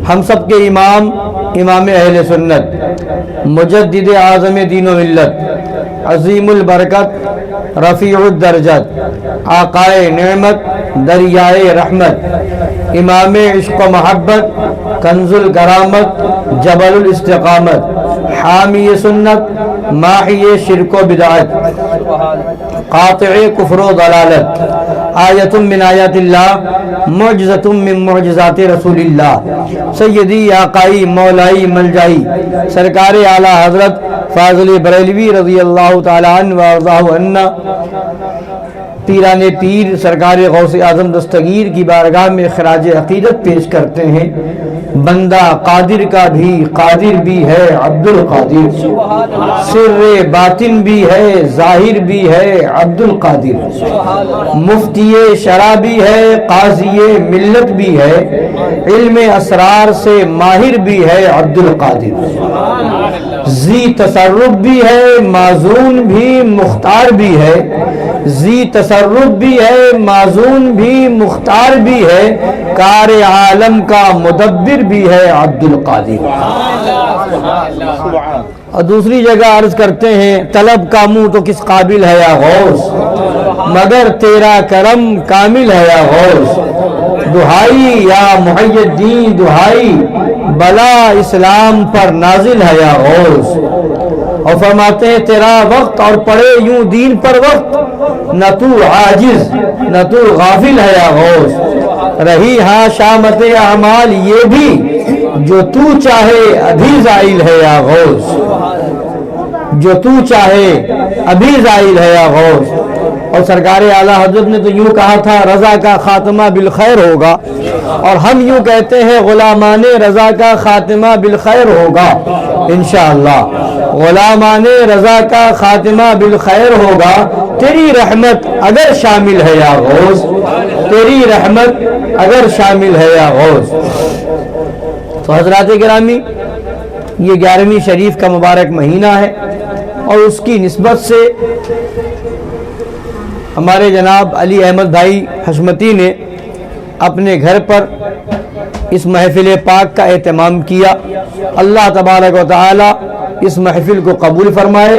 ہم سب کے امام اہل سنت، مجدد اعظم دین و ملت، عظیم البرکت، رفیع الدرجت، آقائے نعمت، دریائے رحمت، امام عشق و محبت، کنز الکرامت، جبل الاستقامت، حامی سنت، ماحی شرک و بدعت، قاطع کفر و ضلالت، آیت من آیات اللہ، معجزۃ من معجزات رسول اللہ، سیدی آقائی مولائی ملجائی سرکار اعلیٰ حضرت فاضل بریلوی رضی اللہ تعالی عنہ وارضاہ عنا، پیران پیر سرکار غوث اعظم دستگیر کی بارگاہ میں خراج عقیدت پیش کرتے ہیں۔ بندہ قادر کا بھی قادر بھی ہے عبد القادر، سر باطن بھی ہے ظاہر بھی ہے عبد القادر، مفتی شرع بھی ہے قاضی ملت بھی ہے، علم اسرار سے ماہر بھی ہے عبد القادر، ذی تصرف بھی ہے معزون بھی مختار بھی ہے، ذی تصرف بھی ہے معزون بھی مختار بھی ہے، کار عالم کا مدبر بھی ہے عبد القادر۔ اور دوسری جگہ عرض کرتے ہیں طلب کا منہ تو کس قابل ہے یا غوث، مگر تیرا کرم کامل ہے یا غوث، دہائی یا محی الدین دہائی، بلا اسلام پر نازل ہے یا غوث۔ اور فرماتے ہیں تیرا وقت اور پڑے یوں دین پر وقت، نہ تو عاجز نہ تو غافل ہے یا غوث، رہی ہاں شامت اعمال یہ بھی، جو تو چاہے ابھی زائل ہے یا غوث، جو تو چاہے ابھی زائل ہے یا غوث۔ اور سرکار اعلیٰ حضرت نے تو یوں کہا تھا رضا کا خاتمہ بالخیر ہوگا، اور ہم یوں کہتے ہیں غلامان رضا کا خاتمہ بالخیر ہوگا انشاءاللہ، غلامان رضا کا خاتمہ بالخیر ہوگا، تیری رحمت اگر شامل ہے یا غوث، تیری رحمت اگر شامل ہے یا غوث۔ تو حضرات گرامی، یہ 11ویں شریف کا مبارک مہینہ ہے، اور اس کی نسبت سے ہمارے جناب علی احمد بھائی حشمتی نے اپنے گھر پر اس محفل پاک کا اہتمام کیا۔ اللہ تبارک و تعالی اس محفل کو قبول فرمائے،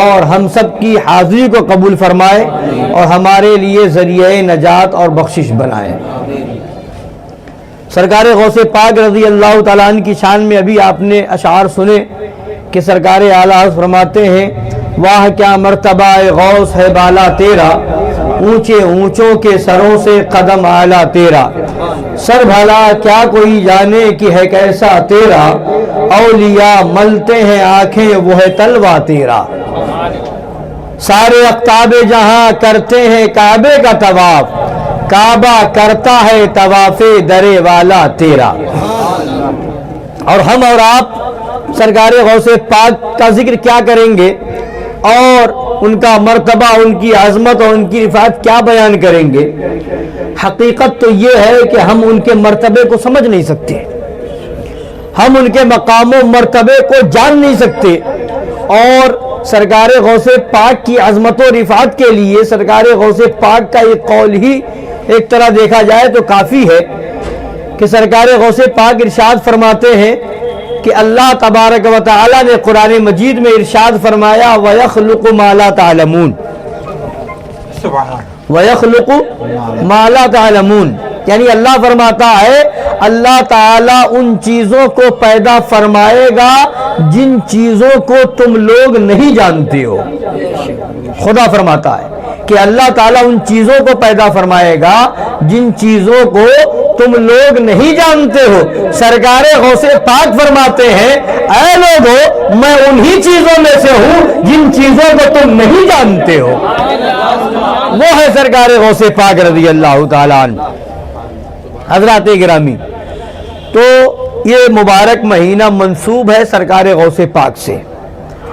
اور ہم سب کی حاضری کو قبول فرمائے، اور ہمارے لیے ذریعہ نجات اور بخشش بنائے۔ سرکار غوث پاک رضی اللہ تعالیٰ عنہ کی شان میں ابھی آپ نے اشعار سنے کہ سرکار اعلیٰ حضرت فرماتے ہیں واہ کیا مرتبہ غوث ہے بالا تیرا، اونچے اونچوں کے سروں سے قدم اعلیٰ تیرا، سر بھلا کیا کوئی جانے کہ ہے کیسا تیرا، اولیاء ملتے ہیں آنکھیں وہ ہے تلوہ تیرا، سارے اقطاب جہاں کرتے ہیں کعبے کا طواف، کعبہ کرتا ہے طواف درے والا تیرا۔ اور ہم اور آپ سرکار غوث پاک کا ذکر کیا کریں گے، اور ان کا مرتبہ، ان کی عظمت اور ان کی رفعت کیا بیان کریں گے؟ حقیقت تو یہ ہے کہ ہم ان کے مرتبے کو سمجھ نہیں سکتے، ہم ان کے مقام و مرتبے کو جان نہیں سکتے، اور سرکار غوث پاک کی عظمت و رفعت کے لیے سرکار غوث پاک کا یہ قول ہی ایک طرح دیکھا جائے تو کافی ہے کہ سرکار غوث پاک ارشاد فرماتے ہیں کہ اللہ تبارک و تعالی نے قرآن مجید میں ارشاد فرمایا وَيَخْلُقُ مَا لَا تَعْلَمُونَ، وَيَخْلُقُ مَا لَا تَعْلَمُونَ، یعنی اللہ فرماتا ہے اللہ تعالیٰ ان چیزوں کو پیدا فرمائے گا جن چیزوں کو تم لوگ نہیں جانتے ہو۔ خدا فرماتا ہے کہ اللہ تعالیٰ ان چیزوں کو پیدا فرمائے گا جن چیزوں کو تم لوگ نہیں جانتے ہو۔ سرکار غوث پاک فرماتے ہیں اے لوگو میں انہی چیزوں میں سے ہوں جن چیزوں کو تم نہیں جانتے ہو۔ وہ ہے سرکار غوث پاک رضی اللہ تعالیٰ عنہ۔ حضرات گرامی، تو یہ مبارک مہینہ منسوب ہے سرکار غوث پاک سے،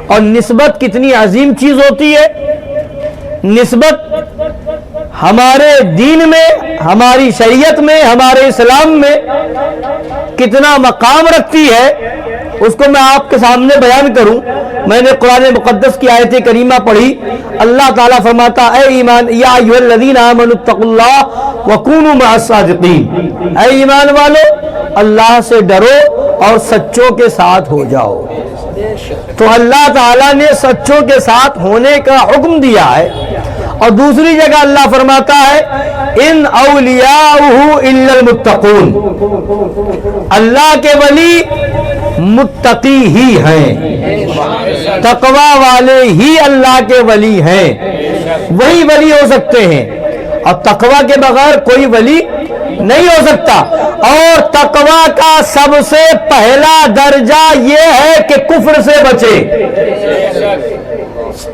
اور نسبت کتنی عظیم چیز ہوتی ہے۔ نسبت ہمارے دین میں، ہماری شریعت میں، ہمارے اسلام میں کتنا مقام رکھتی ہے، اس کو میں آپ کے سامنے بیان کروں. میں نے قرآن مقدس کی آیت کریمہ پڑھی. اللہ تعالیٰ فرماتا اے ایمان یا ایھا الذین آمنوا اتقوا اللہ وکونوا مع الصادقین، اے ایمان والو اللہ سے ڈرو اور سچوں کے ساتھ ہو جاؤ. تو اللہ تعالیٰ نے سچوں کے ساتھ ہونے کا حکم دیا ہے. اور دوسری جگہ اللہ فرماتا ہے ان اولیاؤہ الا المتقون، اللہ کے ولی متقی ہی ہیں، تقوی والے ہی اللہ کے ولی ہیں، وہی ولی ہو سکتے ہیں. اور تقوی کے بغیر کوئی ولی نہیں ہو سکتا. اور تقوی کا سب سے پہلا درجہ یہ ہے کہ کفر سے بچے.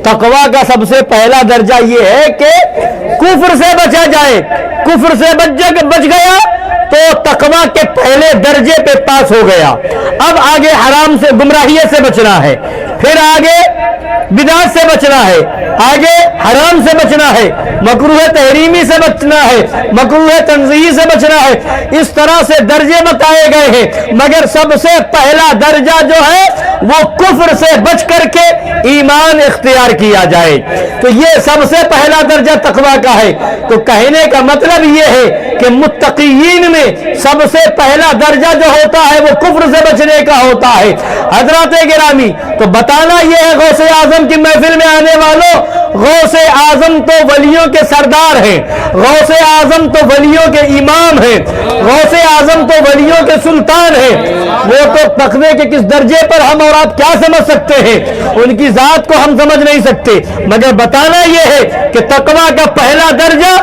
تقوی کا سب سے پہلا درجہ یہ ہے کہ کفر سے بچا جائے. کفر سے بچ گیا تو تقوی کے پہلے درجے پہ پاس ہو گیا. اب آگے حرام سے گمراہیت سے بچنا ہے، پھر آگے بدعت سے بچنا ہے، آگے حرام سے بچنا ہے، مکروہ تحریمی سے بچنا ہے، مکروہ تنزیہی سے بچنا ہے. اس طرح سے درجے بتائے گئے ہیں، مگر سب سے پہلا درجہ جو ہے وہ کفر سے بچ کر کے ایمان اختیار کیا جائے. تو یہ سب سے پہلا درجہ تقوی کا ہے. تو کہنے کا مطلب یہ ہے کہ متقین میں سب سے پہلا درجہ جو ہوتا ہے وہ کفر سے بچنے کا ہوتا ہے. حضرات گرامی، تو بتانا یہ ہے غوث اعظم کی محفل میں آنے والوں، غوث اعظم تو ولیوں کے سردار ہیں، غوث اعظم تو ولیوں کے امام ہیں، غوث اعظم تو ولیوں کے سلطان ہیں. وہ تو تقوی کے کس درجے پر ہم اور آپ کیا سمجھ سکتے ہیں، ان کی ذات کو ہم سمجھ نہیں سکتے. مگر بتانا یہ ہے کہ تقوی کا پہلا درجہ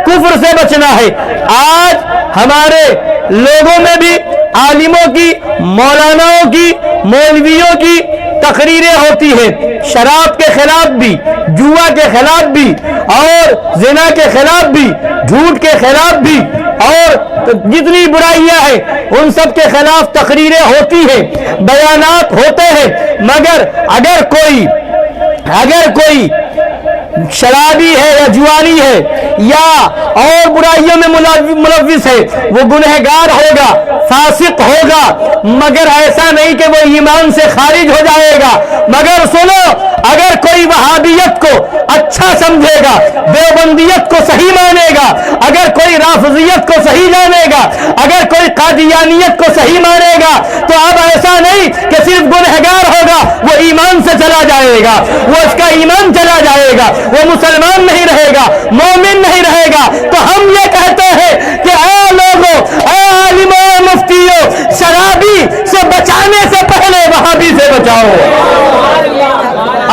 کفر سے بچنا ہے. آج ہمارے لوگوں میں بھی عالموں کی، مولاناؤں کی، مولویوں کی تقریریں ہوتی ہیں، شراب کے خلاف بھی، جوا کے خلاف بھی، اور زنا کے خلاف بھی، جھوٹ کے خلاف بھی، اور جتنی برائیاں ہیں ان سب کے خلاف تقریریں ہوتی ہیں، بیانات ہوتے ہیں. مگر اگر کوئی شرابی ہے یا جوانی ہے یا اور برائیوں میں ملوث ہے، وہ گنہگار ہوگا، فاسق ہوگا، مگر ایسا نہیں کہ وہ ایمان سے خارج ہو جائے گا. مگر سنو، اگر کوئی وہابیت کو اچھا سمجھے گا، دیوبندیت کو صحیح مانے گا، اگر کوئی رافضیت کو صحیح جانے گا، اگر کوئی قادیانیت کو صحیح مانے گا، تو اب ایسا نہیں کہ صرف گنہگار ہوگا، وہ ایمان سے چلا جائے گا، وہ اس کا ایمان چلا جائے گا، وہ مسلمان نہیں رہے گا، مومن نہیں رہے گا. تو ہم یہ کہتے ہیں کہ اے لوگوں، اے عالموں، اے مفتیوں، شرابی سے بچانے سے پہلے وہابی سے بچاؤ،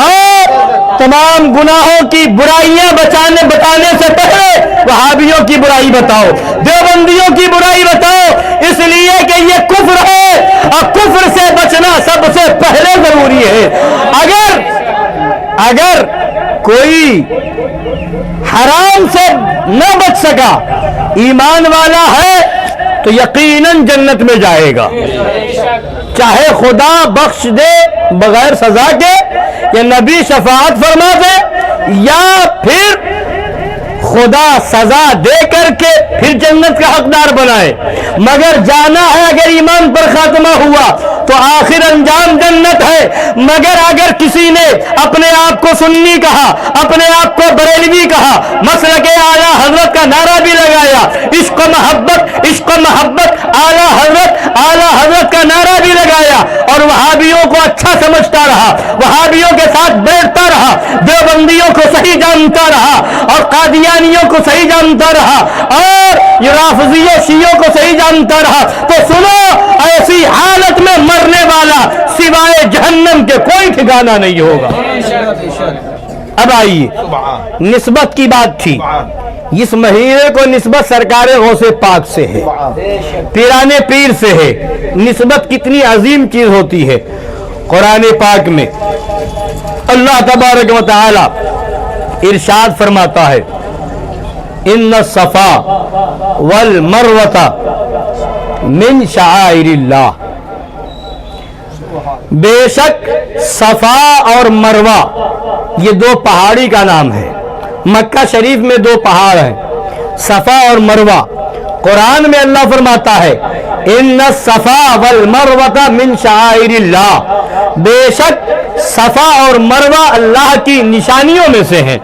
اور تمام گناہوں کی برائیاں بتانے سے پہلے وہابیوں کی برائی بتاؤ، دیوبندیوں کی برائی بتاؤ، اس لیے کہ یہ کفر ہے اور کفر سے بچنا سب سے پہلے ضروری ہے. اگر کوئی حرام سے نہ بچ سکا، ایمان والا ہے تو یقیناً جنت میں جائے گا، چاہے خدا بخش دے بغیر سزا کے، یا نبی شفاعت فرما دے، یا پھر خدا سزا دے کر کے پھر جنت کا حقدار بنائے. مگر جانا ہے اگر ایمان پر خاتمہ ہوا تو آخر انجام جنت ہے. مگر اگر کسی نے اپنے آپ کو سنی کہا، اپنے آپ کو بریلوی کہا، مسلک اعلیٰ حضرت کا نعرہ بھی لگایا، عشق محبت اعلیٰ حضرت کا نعرہ بھی لگایا، اور وہابیوں کو اچھا سمجھتا رہا، وہابیوں کے ساتھ بیٹھتا رہا، دیوبندیوں کو صحیح جانتا رہا، اور قادیانیوں کو صحیح جانتا رہا، اور رافضیوں شیعوں کو صحیح جانتا رہا، تو سنو، ایسی حالت میں مرنے والا سوائے جہنم کے کوئی ٹھکانہ نہیں ہوگا. اب آئیے، نسبت کی بات تھی. اس مہینے کو نسبت سرکار غوث پاک سے ہے، پیران پیر سے ہے. نسبت کتنی عظیم چیز ہوتی ہے. قرآن پاک میں اللہ تبارک و تعالی ارشاد فرماتا ہے ان الصفا والمروۃ من شعائر اللہ، بے شک صفا اور مروہ یہ دو پہاڑی کا نام ہے. مکہ شریف میں دو پہاڑ ہیں، صفا اور مروہ. قرآن میں اللہ فرماتا ہے ان الصفا والمروہ من شعائر اللہ، بے شک صفا اور مروہ اللہ کی نشانیوں میں سے ہیں۔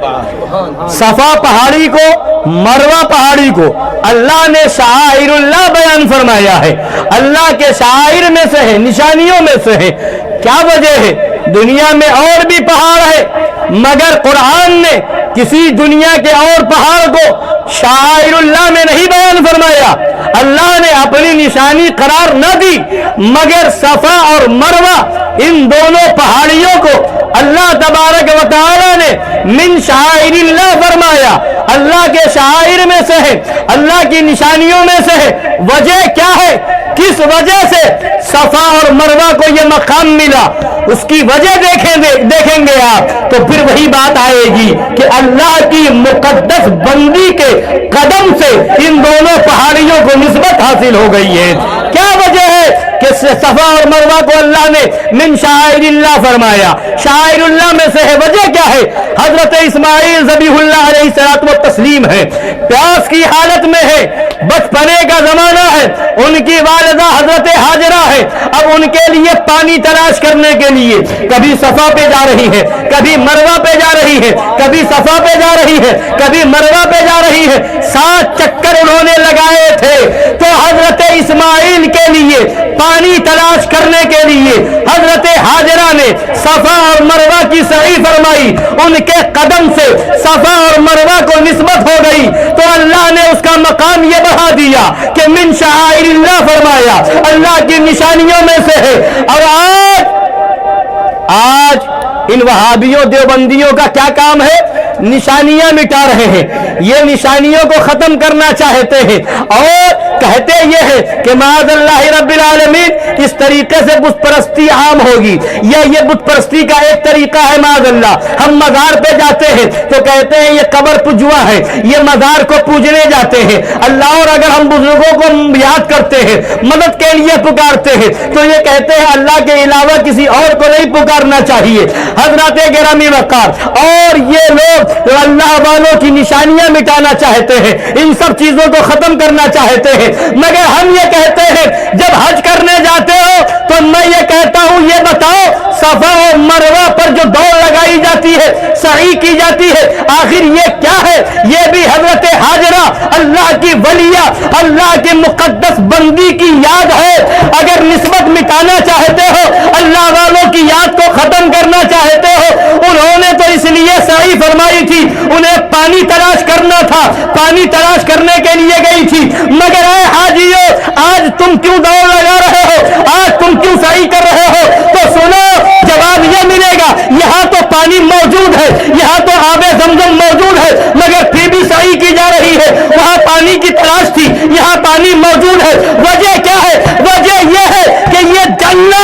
صفا پہاڑی کو، مروہ پہاڑی کو اللہ نے شعائر اللہ بیان فرمایا ہے، اللہ کے شعائر میں سے ہے، نشانیوں میں سے ہے۔ کیا وجہ ہے؟ دنیا میں اور بھی پہاڑ ہے، مگر قرآن نے کسی دنیا کے اور پہاڑ کو شعائر اللہ میں نہیں بیان فرمایا۔ اللہ نے اپنی نشانی قرار نہ دی، مگر صفا اور مروہ ان دونوں پہاڑیوں کو اللہ تبارک و تعالی نے من شعائر اللہ فرمایا، اللہ کے شعائر میں سے ہے، اللہ کی نشانیوں میں سے ہے۔ وجہ کیا ہے؟ کس وجہ سے صفا اور مروہ کو یہ مقام ملا؟ اس کی وجہ دیکھیں گے آپ تو پھر وہی بات آئے گی کہ اللہ کی مقدس بندی کے قدم سے ان دونوں پہاڑیوں کو نسبت حاصل ہو گئی ہے۔ کیا وجہ ہے کہ صفا اور مروہ کو اللہ نے من شعائر اللہ فرمایا؟ شعائر اللہ میں سے ہے، وجہ کیا ہے؟ حضرت اسماعیل ذبیح اللہ علیہ الصلوۃ والتسلیم ہے، پیاس کی حالت میں ہے، بچپنے کا زمانہ ہے، ان کی والدہ حضرت ہاجرہ ہے، اب ان کے لیے پانی تلاش کرنے کے لیے کبھی صفا پہ جا رہی ہے، کبھی مروہ پہ جا رہی ہے، کبھی صفا پہ جا رہی ہے، کبھی مروہ پہ جا رہی ہے، 7 چکر انہوں نے لگائے تھے۔ تو حضرت اسماعیل کے لیے پانی تلاش کرنے کے لیے حضرت ہاجرہ نے صفا اور مروہ کی سعی فرمائی، ان کے قدم سے صفا اور مروہ کو نسبت ہو گئی، تو اللہ نے اس کا مقام یہ بڑھا دیا کہ من شعائر اللہ فرمایا، اللہ کی نشانیوں میں سے ہے۔ اور آج ان وہابیوں دیوبندیوں کا کیا کام ہے؟ نشانیاں مٹا رہے ہیں، یہ نشانیوں کو ختم کرنا چاہتے ہیں اور کہتے یہ ہے کہ معاذ اللہ رب العالمین اس طریقے سے بت پرستی عام ہوگی، یہ بت پرستی کا ایک طریقہ ہے معاذ اللہ۔ ہم مزار پہ جاتے ہیں تو کہتے ہیں یہ قبر پجوا ہے، یہ مزار کو پوجنے جاتے ہیں اللہ، اور اگر ہم بزرگوں کو یاد کرتے ہیں، مدد کے لیے پکارتے ہیں تو یہ کہتے ہیں اللہ کے علاوہ کسی اور کو نہیں پکارنا چاہیے۔ حضرات گرامی وقار، اور یہ لوگ اللہ والوں کی نشانیاں مٹانا چاہتے ہیں، ان سب چیزوں کو ختم کرنا چاہتے ہیں، مگر ہم یہ کہتے ہیں جب حج کرنے جاتے ہو تو میں یہ کہتا ہوں یہ بتاؤ صفا اور مروہ پر جو دوڑ لگائی جاتی ہے، سعی کی جاتی ہے، آخر یہ کیا ہے؟ یہ بھی حضرت ہاجرہ اللہ کی ولیہ، اللہ کی مقدس بندی کی یاد ہے۔ اگر نسبت مٹانا چاہتے ہو، اللہ والوں کی یاد کو ختم کرنا چاہتے ہو، انہوں نے تو اس لیے سعی فرمائی تھی، انہیں پانی تلاش کرنا تھا، پانی تلاش کرنے کے لیے گئی تھی، مگر اے حاجیو آج تم کیوں دوڑ لگا رہے ہو؟ آج تم کیوں سعی کر رہے ہو؟ تو سنو، جواب یہ ملے گا یہاں تو پانی موجود ہے، یہاں تو آب زمزم موجود ہے، مگر پھر بھی سعی کی جا رہی ہے۔ وہاں پانی کی تلاش تھی، یہاں پانی موجود ہے۔ وجہ کیا ہے؟ وجہ یہ ہے کہ یہ جننا،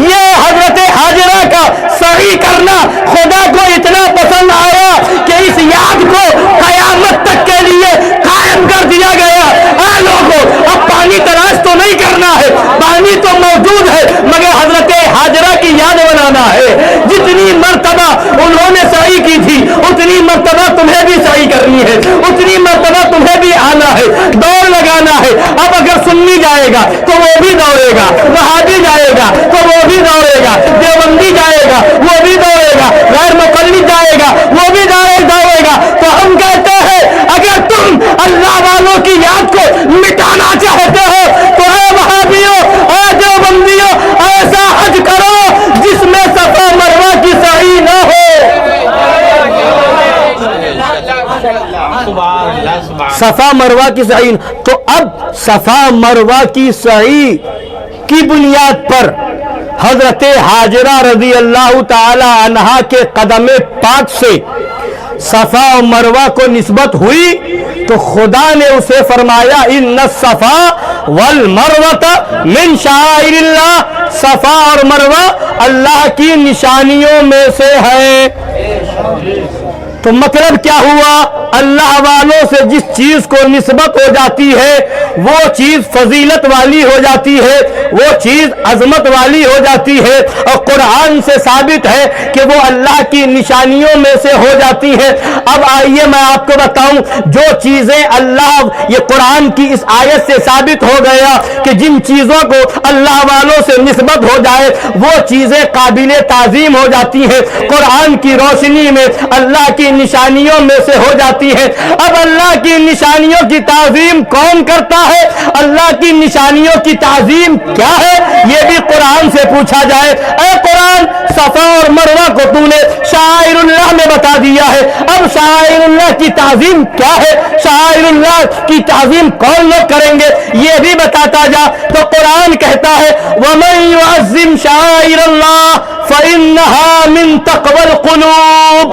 یہ حضرت ہاجرہ کا سعی کرنا خدا کو اتنا پسند آیا کہ اس یاد کو قیامت تک کے لیے قائم کر دیا گیا۔ اے لوگوں، اب پانی تلاش تو نہیں کرنا ہے، پانی تو موجود ہے، مگر حضرت ہاجرہ کی یاد بنانا ہے۔ جتنی مرتبہ انہوں نے سعی کی تھی اتنی مرتبہ تمہیں بھی سعی کرنی ہے، اتنی مرتبہ تمہیں بھی آنا ہے، دوڑ لگانا ہے۔ اب اگر سنی جائے گا تو وہ بھی دوڑے گا، وہابی جائے گا تو وہ بھی دوڑے گا، دیوبندی جائے گا وہ بھی دوڑے گا، غیر مقلد جائے گا وہ بھی دوڑے گا۔ تو ہم کہتے ہیں اگر تم اللہ والوں کی یاد کو مٹانا چاہتے ہو تو اے وہابیوں، اے دیوبندیوں، ایسا حج کرو جس میں صفا مروہ کی سعی نہ ہو۔ صفا مروہ کی سعی، تو اب صفا مروہ کی سعی کی بنیاد پر حضرت ہاجرہ رضی اللہ تعالی عنہا کے قدم پاک سے صفا و مروہ کو نسبت ہوئی تو خدا نے اسے فرمایا ان الصفا والمروہ من شعائر اللہ، صفا اور مروہ اللہ کی نشانیوں میں سے ہے۔ تو مطلب کیا ہوا؟ اللہ والوں سے جس چیز کو نسبت ہو جاتی ہے وہ چیز فضیلت والی ہو جاتی ہے، وہ چیز عظمت والی ہو جاتی ہے، اور قرآن سے ثابت ہے کہ وہ اللہ کی نشانیوں میں سے ہو جاتی ہے۔ اب آئیے میں آپ کو بتاؤں جو چیزیں اللہ، یہ قرآن کی اس آیت سے ثابت ہو گیا کہ جن چیزوں کو اللہ والوں سے نسبت ہو جائے وہ چیزیں قابل تعظیم ہو جاتی ہیں، قرآن کی روشنی میں اللہ کی نشانیوں میں سے ہو جاتی ہے۔ اب اللہ کی نشانیوں کی تعظیم کون کرتا ہے؟ اللہ کی نشانیوں کی تعظیم کیا ہے یہ بھی قرآن سے پوچھا جائے۔ اے قرآن، صفا اور مروہ کو تو نے شعائر اللہ میں بتا دیا ہے، اب شعائر اللہ کی تعظیم کیا ہے، شعائر اللہ کی تعظیم کون لوگ کریں گے یہ بھی بتاتا جا۔ تو قرآن کہتا ہے وَمَن يُعَظِّمْ شَعَائِرَ اللَّهِ فَإِنَّهَا مِن تَقْوَى الْقُلُوبِ۔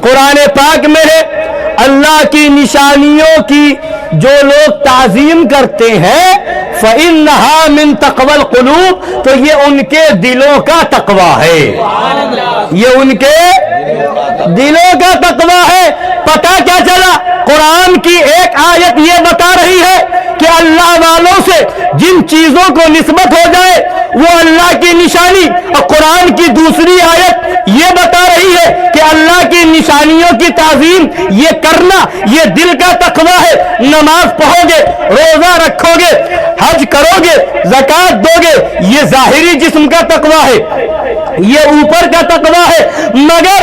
قرآن پاک میں ہے اللہ کی نشانیوں کی جو لوگ تعظیم کرتے ہیں فَإِنَّهَا مِن تَقْوَى الْقُلُوبِ، تو یہ ان کے دلوں کا تقوی ہے، یہ ان کے دلوں کا تقوی ہے۔ پتہ کیا چلا؟ قرآن کی ایک آیت یہ بتا رہی ہے کہ اللہ والوں سے جن چیزوں کو نسبت ہو جائے وہ اللہ کی نشانی، اور قرآن کی دوسری آیت یہ بتا رہی ہے کہ اللہ کی نشانیوں کی تعظیم یہ کرنا یہ دل کا تقوی ہے۔ نماز پڑھو گے، روزہ رکھو گے، حج کرو گے، زکوٰۃ دو گے، یہ ظاہری جسم کا تقوی ہے، یہ اوپر کا تقوی ہے، مگر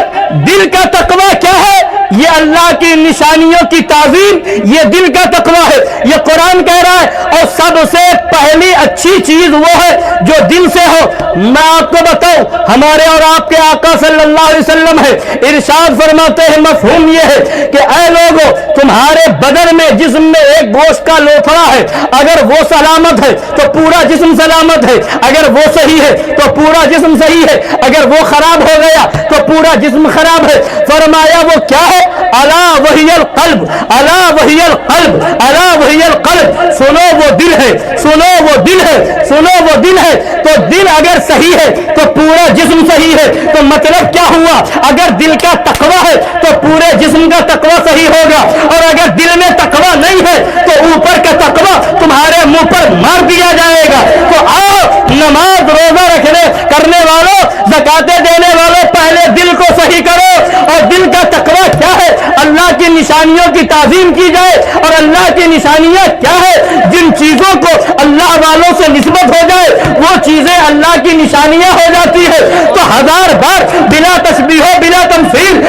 دل کا تقوی کیا ہے؟ یہ اللہ کی نشانیوں کی تعظیم یہ دل کا تقوی ہے۔ یہ قرآن کہہ رہا ہے اور سب سے پہلی اچھی چیز وہ ہے جو دل سے ہو۔ میں آپ کو بتاؤں ہمارے اور آپ کے آقا صلی اللہ علیہ وسلم ہے، ارشاد فرماتے ہیں مفہوم یہ ہے کہ اے لوگو تمہارے بدن میں جسم میں ایک گوشت کا لوتھڑا ہے، اگر وہ سلامت ہے تو پورا جسم سلامت ہے، اگر وہ صحیح ہے تو پورا جسم صحیح ہے، اگر وہ خراب ہو گیا تو پورا جسم خراب ہے۔ فرمایا وہ کیا ہے؟ الا وہی القلب، الا وہی القلب، الا وہی القلب، سنو وہ دل ہے، سنو وہ دل ہے، سنو وہ دل ہے۔ تو دل اگر صحیح ہے تو پورا جسم صحیح ہے، تو مطلب کیا ہوا؟ اگر دل کا تقوی ہے تو پورے جسم کا تقوی صحیح ہوگا، اور اگر دل میں تقوی نہیں ہے تو اوپر کا تقوی تمہارے منہ پر مار دیا جائے گا۔ تو آؤ نماز روزہ رکھنے کرنے والوں، زکاتیں دینے والوں، پہلے دل کو صحیح کرو۔ اور دل کا تقوی کیا ہے؟ اللہ کی نشانیوں کی تعظیم کی جائے، اور اللہ کی نشانیاں کیا ہے؟ جن چیزوں کو اللہ والوں سے نسبت ہو جائے وہ چیزیں اللہ کی نشانیاں ہو جاتی ہے۔ تو ہزار بار بلا تشبیہ و بلا تمثیل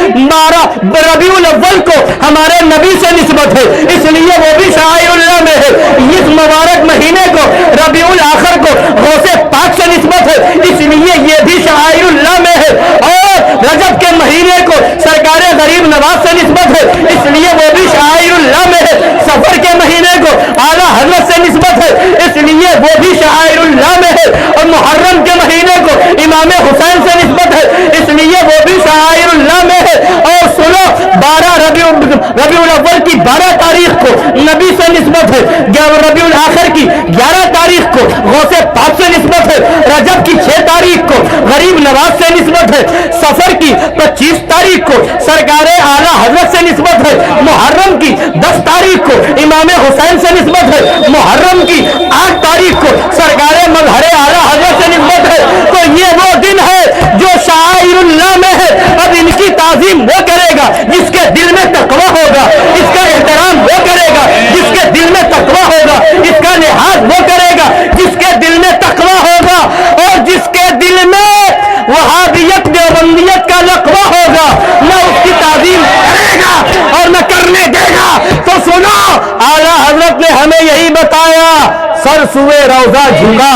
ربیع الاول کو ہمارے نبی سے نسبت ہے، اس لیے وہ بھی شعائر اللہ میں ہے۔ اس مبارک مہینے کو ربیع الاخر کو غوث پاک سے نسبت ہے، اس لیے یہ بھی شعائر اللہ میں ہے۔ اور رجب کے مہینے کو سرکار غریب نواز سے نسبت ہے، اس لیے وہ بھی شعائر اللہ میں ہے۔ سفر کے مہینے کو اعلیٰ حضرت سے نسبت ہے، اس لیے وہ بھی شعائر اللہ میں ہے۔ اور محرم کے مہینے کو امام حسین سے نسبت ہے، اس لیے وہ بھی شعائر اللہ میں ہے۔ اور سنو 12 ربیع الاول کی 12 تاریخ کو نبی سے نسبت ہے، ربیع الاخر کی 11 تاریخ کو غوث پاک سے نسبت ہے، رجب کی 6 تاریخ کو غریب نواز سے نسبت ہے، سفر کی 25 تاریخ کو سرکار اعلیٰ حضرت سے نسبت ہے، محرم کی 10 تاریخ کو امام حسین سے نسبت ہے، محرم کی 8 تاریخ کو سرکار مظہر اعلیٰ حضرت سے نسبت ہے۔ تو یہ وہ دن ہے جو شعائر اللہ میں ہے۔ اب ان کی تعظیم وہ کرے گا جس کے دل میں تقوی ہوگا، اس کا احترام وہ کرے گا جس کے دل میں تقوی ہوگا، اس کا لحاظ وہ کرے گا جس کے دل میں تقوی ہوگا، اور جس کے دل میں وہابیت دیوبندیت کا لقبہ ہوگا نہ اس کی تعظیم کرے گا اور نہ کرنے دے گا۔ تو سنو اعلیٰ حضرت نے ہمیں یہی بتایا، سر سوئے روضہ جھکا،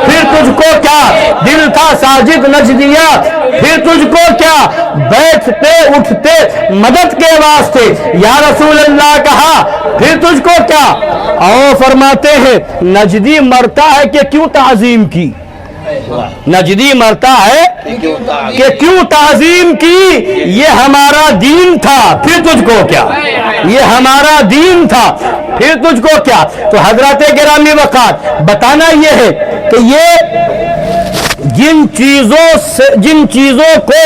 پھر تجھ کو کیا دل تھا ساجد نجدیا، پھر تجھ کو کیا بیٹھتے اٹھتے مدد کے واسطے یا رسول اللہ کہا، پھر تجھ کو کیا۔ اور فرماتے ہیں نجدی مرتا ہے کہ کیوں تعظیم کی، نجدی مرتا ہے کہ کیوں تعظیم کی، یہ ہمارا دین تھا پھر تجھ کو کیا، یہ ہمارا دین تھا پھر تجھ کو کیا۔ تو حضرات گرامی وقار بتانا یہ ہے کہ یہ جن چیزوں کو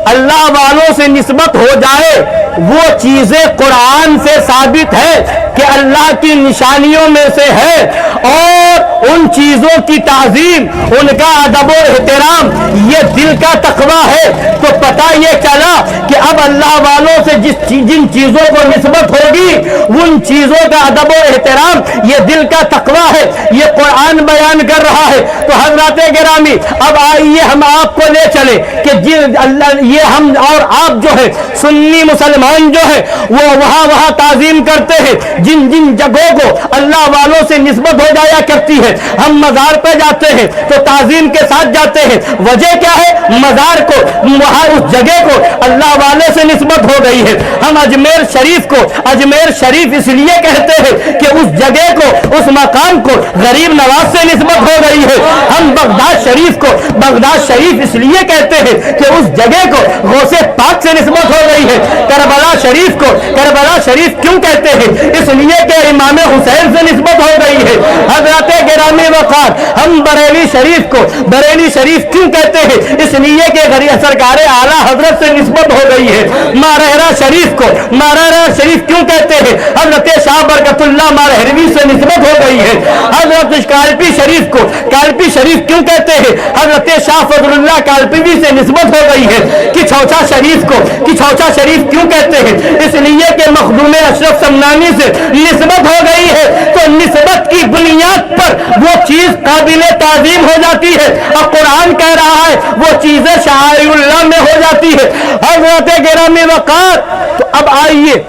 اللہ والوں سے نسبت ہو جائے وہ چیزیں قرآن سے ثابت ہے کہ اللہ کی نشانیوں میں سے ہے، اور ان چیزوں کی تعظیم، ان کا ادب و احترام یہ دل کا تقویٰ ہے، تو پتہ یہ چلا کہ اب اللہ والوں سے جن چیزوں کو نسبت ہوگی ان چیزوں کا ادب و احترام یہ دل کا تقویٰ ہے، یہ قرآن بیان کر رہا ہے۔ تو حضرات گرامی اب آئیے ہم آپ کو لے چلے کہ یہ ہم اور آپ جو ہے سنی مسلمان جو ہے وہ وہاں تعظیم کرتے ہیں جن جگہوں کو اللہ والوں سے نسبت ہو جایا کرتی ہے۔ ہم مزار پہ جاتے ہیں تو تعظیم کے ساتھ جاتے ہیں، وجہ کیا ہے؟ مزار کو، وہاں اس جگہ کو اللہ والے سے نسبت ہو گئی ہے۔ ہم اجمیر شریف کو اجمیر شریف اس لیے کہتے ہیں کہ اس جگہ کو، اس مقام کو غریب نواز سے نسبت ہو گئی ہے۔ ہم بغداد شریف کو بغداد شریف اس لیے کہتے ہیں کہ اس جگہ کو غوث پاک سے نسبت ہو گئی ہے۔ کربلا شریف کو کربلا شریف کیوں کہتے ہیں؟ اس لیے کہ امام حسین سے نسبت ہو گئی ہے۔ حضرات گرامی وقار ہم بریلی شریف کو بریلی شریف کیوں کہتے ہیں؟ اس لیے کہ سرکار اعلیٰ حضرت سے نسبت ہو گئی ہے۔ مارہرہ شریف کو مارہرہ شریف کیوں کہتے ہیں؟ حضرت شاہ برکت اللہ مارہروی سے نسبت ہو گئی ہے۔ حضرت کالپی شریف کو کالپی شریف کیوں کہتے ہیں؟ حضرت شاہ فضل اللہ کالپی سے نسبت ہو گئی ہے۔ کچھوچا شریف کو کچھوچا شریف کیوں کہتے ہیں؟ اس لیے کہ مخدوم اشرف سمنانی سے نسبت ہو گئی ہے۔ تو نسبت کی بنیاد پر وہ چیز قابل تعظیم ہو جاتی ہے، اور قرآن کہہ رہا ہے وہ چیزیں شعائر اللہ میں ہو جاتی ہے۔ حضرات گرامی وقار تو اب آئیے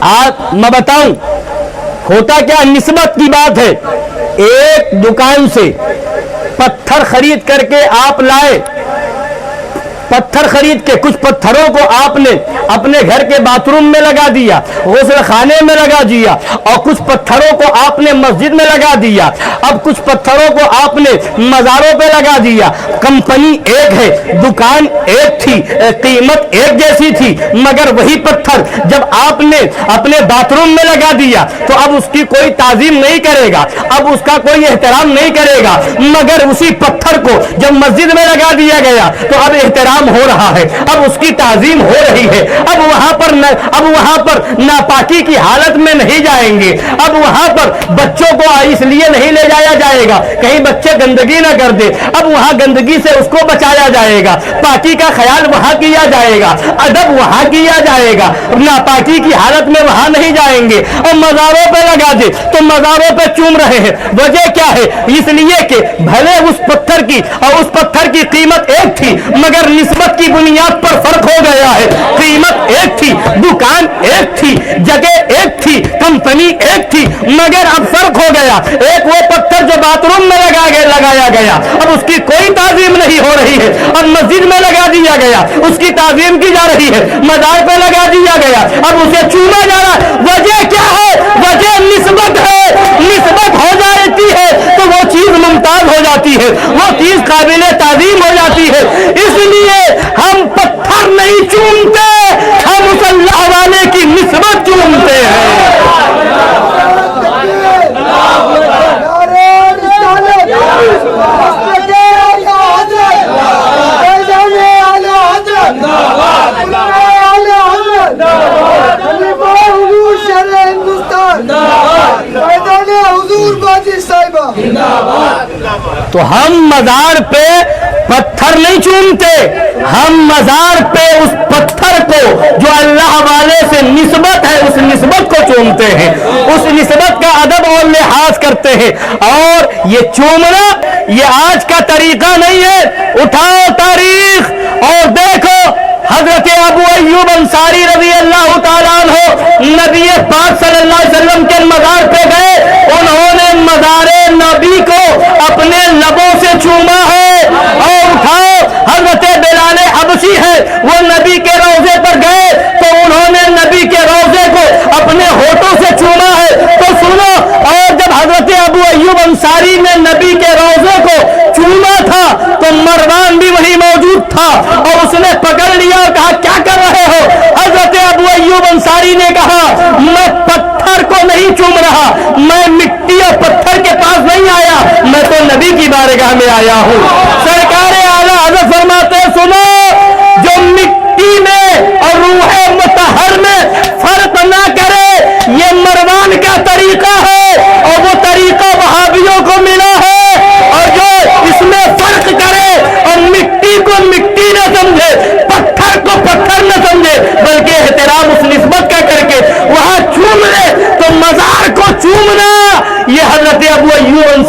آپ میں بتاؤں ہوتا کیا؟ نسبت کی بات ہے۔ ایک دکان سے پتھر خرید کر کے آپ لائے، پتھر خرید کے کچھ پتھروں کو آپ نے اپنے گھر کے باتھ روم میں لگا دیا، غسل خانے میں لگا دیا، اور کچھ پتھروں کو آپ نے مسجد میں لگا دیا، اب کچھ پتھروں کو آپ نے مزاروں پہ لگا دیا۔ کمپنی ایک ہے، دکان ایک تھی، قیمت ایک جیسی تھی، مگر وہی پتھر جب آپ نے اپنے باتھ روم میں لگا دیا تو اب اس کی کوئی تعظیم نہیں کرے گا، اب اس کا کوئی احترام نہیں کرے گا۔ مگر اسی پتھر کو جب مسجد میں لگا دیا گیا تو اب احترام ہو رہا ہے، اب اس کی تعظیم ہو رہی ہے۔ اب وہاں پر ناپاکی کی حالت میں نہیں جائیں گے، اب وہاں پر بچوں کو اس لیے نہیں لے جایا جائے گا کہیں بچے گندگی نہ کر دے، اب وہاں گندگی سے اس کو بچایا جائے گا، پاکی کا خیال وہاں کیا جائے گا، ادب وہاں کیا جائے گا، ناپاکی کی حالت میں وہاں نہیں جائیں گے۔ اور مزاروں پہ لگا دے تو مزاروں پہ چوم رہے ہیں، وجہ کیا ہے؟ اس لیے کہ بھلے اس پتھر کی اور اس پتھر کی قیمت ایک تھی مگر نسبت کی بنیاد پر فرق ہو گیا ہے۔ قیمت ایک تھی، دکان ایک تھی، جگہ ایک تھی، کمپنی ایک تھی، مگر اب فرق ہو گیا۔ ایک وہ پتھر جو باتھ روم میں لگایا گیا اب اس کی کوئی تعظیم نہیں ہو رہی ہے، اور مسجد میں لگا دیا گیا اس کی تعظیم کی جا رہی ہے، مزار پہ لگا دیا گیا اب اسے چوما جا رہا ہے۔ وجہ کیا ہے؟ وجہ نسبت ہے۔ نسبت ہو جاتی ہے تو وہ چیز ممتاز ہو جاتی ہے، وہ چیز قابل تعظیم ہو جاتی ہے۔ اس لیے ہم پتھر نہیں چومتے، ہم اس اللہ والے کی نسبت چومتے ہیں۔ تو ہم مزار پہ پتھر نہیں چومتے، ہم مزار پہ اس پتھر کو جو اللہ والے سے نسبت ہے اس نسبت کو چومتے ہیں، اس نسبت کا ادب اور لحاظ کرتے ہیں۔ اور یہ چومنا یہ آج کا طریقہ نہیں ہے۔ اٹھاؤ تاریخ اور دیکھو حضرت ابو ایوب انصاری رضی اللہ تعالیٰ عنہ نبی پاک صلی اللہ علیہ وسلم کے مزار پہ گئے، انہوں نے مزار نبی کو اپنے لبوں سے چوما ہے۔ اور اٹھاؤ حضرت بلال حبشی ہے، وہ نبی کے روضے پر گئے تو انہوں نے نبی کے روضے کو اپنے ہونٹوں سے چوما ہے۔ تو سنو، اور جب حضرت ابو ایوب انصاری نے نبی کے روضے کو چوما تھا تو مروان بھی وہی موجود تھا، اور اس نے پکڑ لیا اور کہا کیا کر رہے ہو؟ حضرت ابو ایوب انصاری نے کہا میں پتھر کو نہیں چوم رہا، میں مٹی اور پتھر کے پاس نہیں آیا، میں تو نبی کی بارگاہ میں آیا ہوں۔ سرکار اعلیٰ حضرت فرماتے سنو، جو مٹی میں اور روح مطہر میں فرق نہ کرے یہ مروان کا طریقہ ہے، اور وہ طریقہ وہابیوں کو ملا ہے۔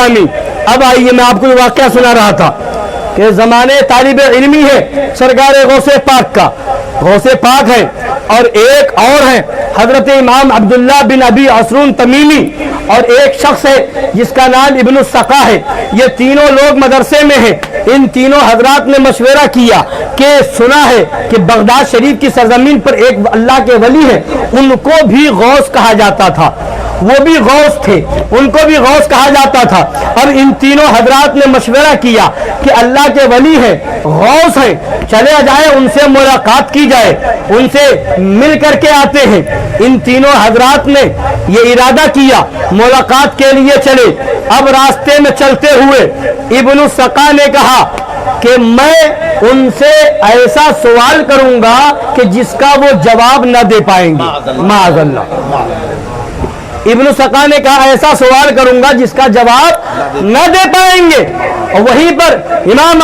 گرامی، اب آئیے میں آپ کو یہ واقعہ سنا رہا تھا کہ زمانے طالب علمی ہے سرکار غوث پاک کا، غوث پاک ہے اور ایک اور ہے حضرت امام عبداللہ بن ابی عصرون تمیمی، اور ایک شخص ہے جس کا نام ابن السقا ہے. یہ تینوں لوگ مدرسے میں ہیں. ان تینوں حضرات نے مشورہ کیا کہ سنا ہے کہ بغداد شریف کی سرزمین پر ایک اللہ کے ولی ہے، ان کو بھی غوث کہا جاتا تھا، وہ بھی غوث تھے، ان کو بھی غوث کہا جاتا تھا. اور ان تینوں حضرات نے مشورہ کیا کہ اللہ کے ولی ہے، غوث ہے، چلے جائے ان سے ملاقات کی جائے، ان سے مل کر کے آتے ہیں. ان تینوں حضرات نے یہ ارادہ کیا، ملاقات کے لیے چلے. اب راستے میں چلتے ہوئے ابن السقا نے کہا کہ میں ان سے ایسا سوال کروں گا کہ جس کا وہ جواب نہ دے پائیں گے، معاذ اللہ. ابن السقا نے کہا ایسا سوال کروں گا جس کا جواب نہ دے پائیں گے. اور وہیں پر امام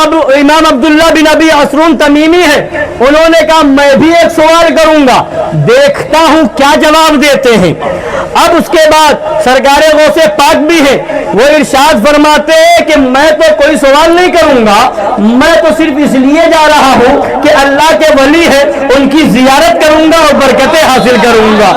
عبداللہ بن ابی عصرون تمیمی ہے، انہوں نے کہا میں بھی ایک سوال کروں گا، دیکھتا ہوں کیا جواب دیتے ہیں. اب اس کے بعد سرکار غوث پاک بھی ہے، وہ ارشاد فرماتے ہیں کہ میں تو کوئی سوال نہیں کروں گا، میں تو صرف اس لیے جا رہا ہوں کہ اللہ کے ولی ہے ان کی زیارت کروں گا اور برکتیں حاصل کروں گا.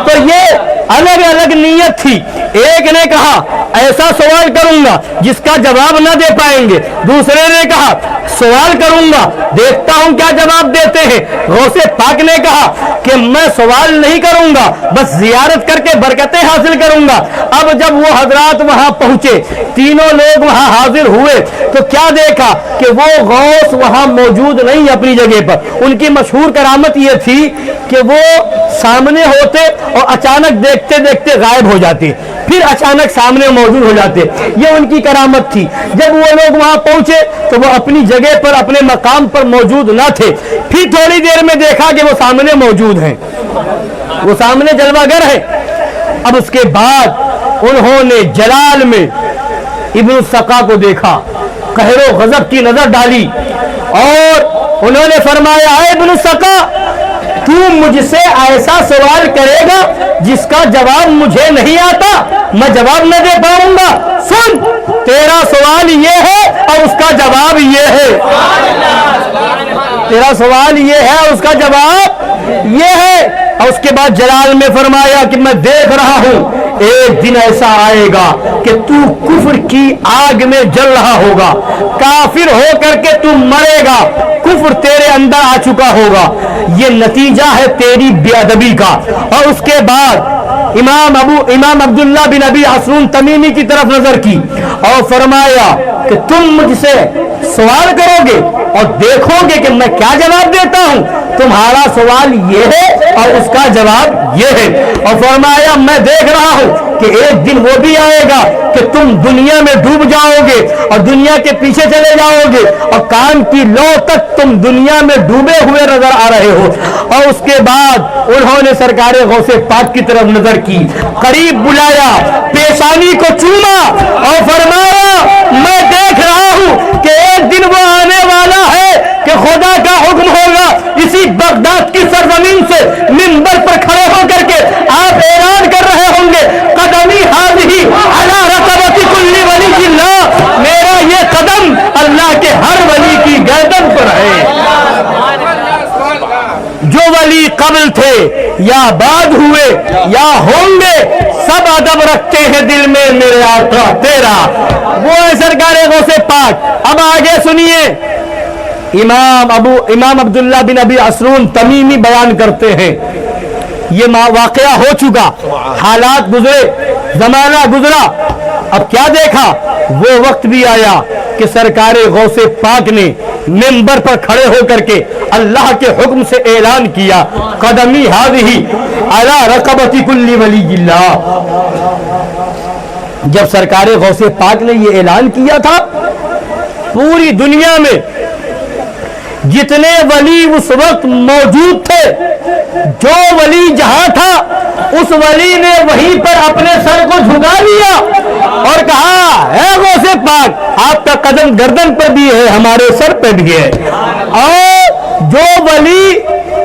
تو یہ الگ الگ نیت تھی. ایک نے کہا ایسا سوال کروں گا جس کا جواب نہ دے پائیں گے، دوسرے نے کہا سوال کروں گا دیکھتا ہوں کیا جواب دیتے ہیں. غوث پاک نے کہا کہ میں سوال نہیں کروں گا، بس زیارت کر کے برکتیں حاصل کروں گا. اب جب وہ حضرات وہاں پہنچے، تینوں لوگ وہاں حاضر ہوئے، تو کیا دیکھا کہ وہ غوث وہاں موجود نہیں اپنی جگہ پر. ان کی مشہور کرامت یہ تھی کہ وہ سامنے ہوتے اور اچانک دیکھتے دیکھتے غائب ہو جاتے، پھر اچانک سامنے موجود ہو جاتے. یہ ان کی کرامت تھی. جب وہ لوگ وہاں پہنچے تو وہ اپنی جگہ پر اپنے مقام پر موجود نہ تھے، پھر تھوڑی دیر میں دیکھا کہ وہ سامنے موجود ہیں، وہ سامنے جلوہ گر ہے. اب اس کے بعد انہوں نے جلال میں ابن السقا کو دیکھا، قہر و غضب کی نظر ڈالی اور انہوں نے فرمایا اے ابن السقا، تو مجھ سے ایسا سوال کرے گا جس کا جواب مجھے نہیں آتا، میں جواب نہ دے پاؤں گا. سن، تیرا سوال یہ ہے اور اس کا جواب یہ ہے، تیرا سوال یہ ہے اور اس کا جواب یہ ہے. اور اس کے بعد جلال میں فرمایا کہ میں دیکھ رہا ہوں ایک دن ایسا آئے گا کہ تو کفر کی آگ میں جل رہا ہوگا، کافر ہو کر کے تو مرے گا، کفر تیرے اندر آ چکا ہوگا. یہ نتیجہ ہے تیری بے ادبی کا. اور اس کے بعد امام عبداللہ بن ابی عصرون تمیمی کی طرف نظر کی اور فرمایا کہ تم مجھ سے سوال کرو گے اور دیکھو گے کہ میں کیا جواب دیتا ہوں. تمہارا سوال یہ ہے اور اس کا جواب یہ ہے. اور فرمایا میں دیکھ رہا ہوں کہ ایک دن وہ بھی آئے گا کہ تم دنیا میں ڈوب جاؤ گے اور دنیا کے پیچھے چلے جاؤ گے اور کان کی لو تک تم دنیا میں ڈوبے ہوئے نظر آ رہے ہو. اور اس کے بعد انہوں نے سرکار غوث پاک کی طرف نظر کی، قریب بلایا، پیشانی کو چوما اور فرمایا میں دیکھ رہا ہوں کہ ایک دن وہ آنے والا ہے کہ خدا کا حکم ہوگا اسی بغداد کی سرزمین سے منبر پر کھڑے ہو کر کے آپ اعلان کر رہے ہوں گے قدمی حاضی علی رقبت کل ولی اللہ، میرا یہ قدم اللہ کے ہر ولی کی گردن پر ہے. جو ولی قبل تھے یا بعد ہوئے یا ہوں گے، سب ادب رکھتے ہیں دل میں میرے آقا تیرا. وہ ہے سرکار غوث پاک. اب آگے سنیے، امام عبداللہ بن ابی عصرون تمیمی بیان کرتے ہیں یہ واقعہ ہو چکا، حالات گزرے، زمانہ گزرا. اب کیا دیکھا، وہ وقت بھی آیا کہ سرکار غوث پاک نے منبر پر کھڑے ہو کر کے اللہ کے حکم سے اعلان کیا قدمی ہذہ علی رقبت کل ولی اللہ. جب سرکار غوث پاک نے یہ اعلان کیا تھا، پوری دنیا میں جتنے ولی اس وقت موجود تھے، جو ولی جہاں تھا اس ولی نے وہیں پر اپنے سر کو جھکا لیا اور کہا اے غوث پاک، آپ کا قدم گردن پر بھی ہے، ہمارے سر پہ بھی ہے. اور جو ولی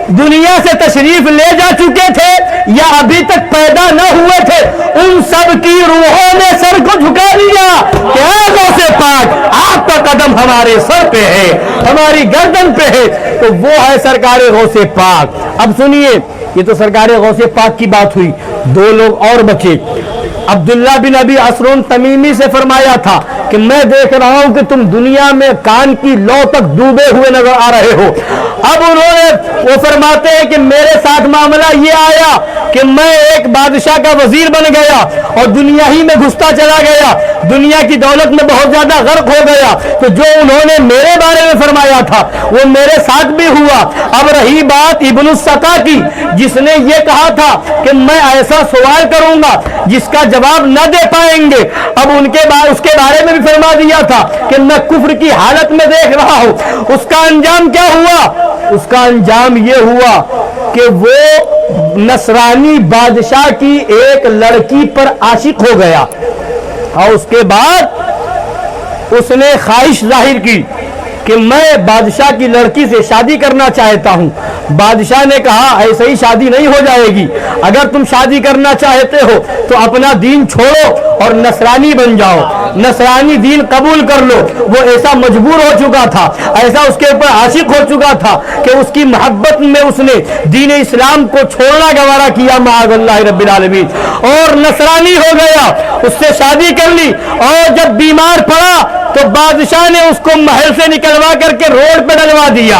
دنیا سے تشریف لے جا چکے تھے یا ابھی تک پیدا نہ ہوئے تھے، ان سب کی روحوں نے سر کو جھکا دیا کہ اے غوث پاک، آپ کا قدم ہمارے سر پہ ہے، ہماری گردن پہ ہے۔ تو وہ ہے سرکار غوث پاک۔ اب سنیے، یہ تو سرکار غوث پاک کی بات ہوئی، دو لوگ اور بچے۔ عبداللہ بن ابی عصرون تمیمی سے فرمایا تھا کہ میں دیکھ رہا ہوں کہ تم دنیا میں کان کی لو تک ڈوبے ہوئے نظر آ رہے ہو۔ اب وہ فرماتے ہیں کہ میرے ساتھ معاملہ یہ آیا کہ میں ایک بادشاہ کا وزیر بن گیا اور دنیا ہی میں گھستا چلا گیا، دنیا کی دولت میں بہت زیادہ غرق ہو گیا۔ تو جو انہوں نے میرے بارے میں فرمایا تھا وہ میرے ساتھ بھی ہوا۔ اب رہی بات ابن السقا کی، جس نے یہ کہا تھا کہ میں ایسا سوال کروں گا جس کا جواب نہ دے پائیں گے، اب اس کے بارے میں بھی فرما دیا تھا کہ میں کفر کی حالت میں دیکھ رہا ہوں۔ اس کا انجام کیا ہوا؟ اس کا انجام یہ ہوا کہ وہ نصرانی بادشاہ کی ایک لڑکی پر عاشق ہو گیا، اور اس کے بعد اس نے خواہش ظاہر کی کہ میں بادشاہ کی لڑکی سے شادی کرنا چاہتا ہوں۔ بادشاہ نے کہا ایسے ہی شادی نہیں ہو جائے گی، اگر تم شادی کرنا چاہتے ہو تو اپنا دین چھوڑو اور نصرانی بن جاؤ، نصرانی دین قبول کر لو۔ وہ ایسا مجبور ہو چکا تھا، ایسا اس کے اوپر عاشق ہو چکا تھا کہ اس کی محبت میں اس نے دین اسلام کو چھوڑنا گوارا کیا، معاذ اللہ رب العالمین، اور نصرانی ہو گیا۔ اس سے شادی کر لی، اور جب بیمار پڑا تو بادشاہ نے اس کو محل سے نکلوا کر کے روڈ پہ ڈلوا دیا۔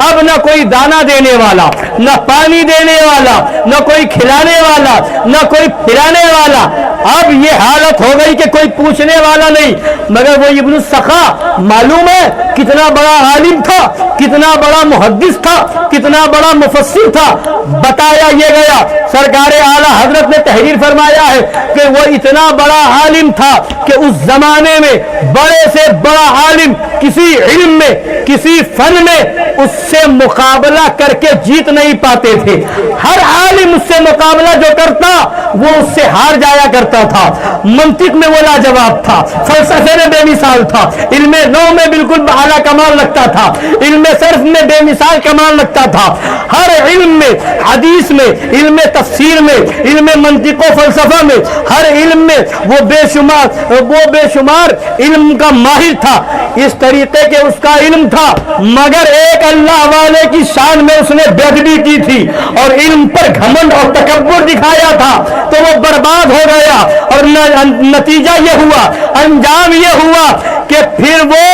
اب نہ کوئی دانا دینے والا، نہ پانی دینے والا، نہ کوئی کھلانے والا، نہ کوئی پلانے والا۔ اب یہ حالت ہو گئی کہ کوئی پوچھنے والا نہیں۔ مگر وہ ابن السقا معلوم ہے کتنا بڑا عالم تھا، کتنا بڑا محدث تھا، کتنا بڑا مفسر تھا۔ بتایا یہ گیا، سرکار اعلیٰ حضرت نے تحریر فرمایا ہے کہ وہ اتنا بڑا عالم تھا کہ اس زمانے میں بڑے سے بڑا عالم کسی علم میں، کسی فن میں اس سے مقابلہ کر کے جیت نہیں پاتے تھے۔ ہر عالم اس سے مقابلہ جو کرتا وہ اس سے ہار جایا کرتا تھا۔ منطق میں وہ لاجواب تھا، فلسفے میں بے مثال تھا، علم نو میں بالکل اعلیٰ کمال رکھتا تھا، علم صرف میں بے مثال کمال رکھتا تھا۔ ہر علم میں، حدیث میں، علم تفسیر میں، علم منطق و فلسفہ میں، ہر علم میں وہ بے شمار علم کا ماہر تھا۔ اس طریقے کے اس کا علم تھا، مگر ایک اللہ والے کی شان میں اس نے بے ادبی کی تھی اور علم پر گھمنڈ اور تکبر دکھایا تھا، تو وہ برباد ہو گیا۔ اور نتیجہ یہ ہوا، انجام یہ ہوا کہ پھر وہ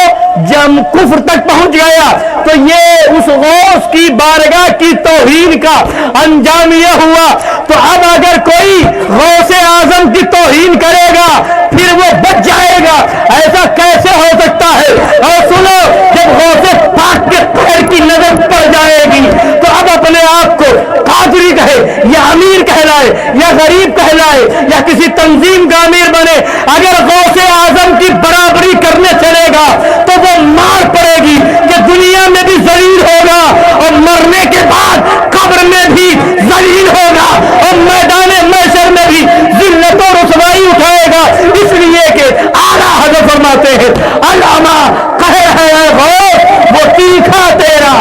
جب کفر تک پہنچ گیا تو یہ اس غوث کی بارگاہ کی توہین کا انجام یہ ہوا۔ تو اب اگر کوئی غوث اعظم کی توہین کرے گا پھر وہ بچ جائے گا، ایسا کیسے ہو سکتا ہے؟ اور سنو، جب غوث پاک کے پیر کی نظر پڑ جائے گی تو اب اپنے آپ کو قادری کہے یا امیر کہلائے یا غریب کہلائے یا کسی تنظیم کا امیر بنے، اگر غوث اعظم کی برابری کرنے چلے گا تو وہ مار پڑے گی کہ دنیا میں بھی ذلیل ہوگا اور مرنے کے بعد قبر میں بھی ذلیل ہوگا اور میدان محشر میں بھی ذلت و رسوائی اٹھائے گا۔ اس لیے کہ اعلیٰ حضرت فرماتے ہیں علامہ قہر ہے اے غوث وہ تیکھا تیرا،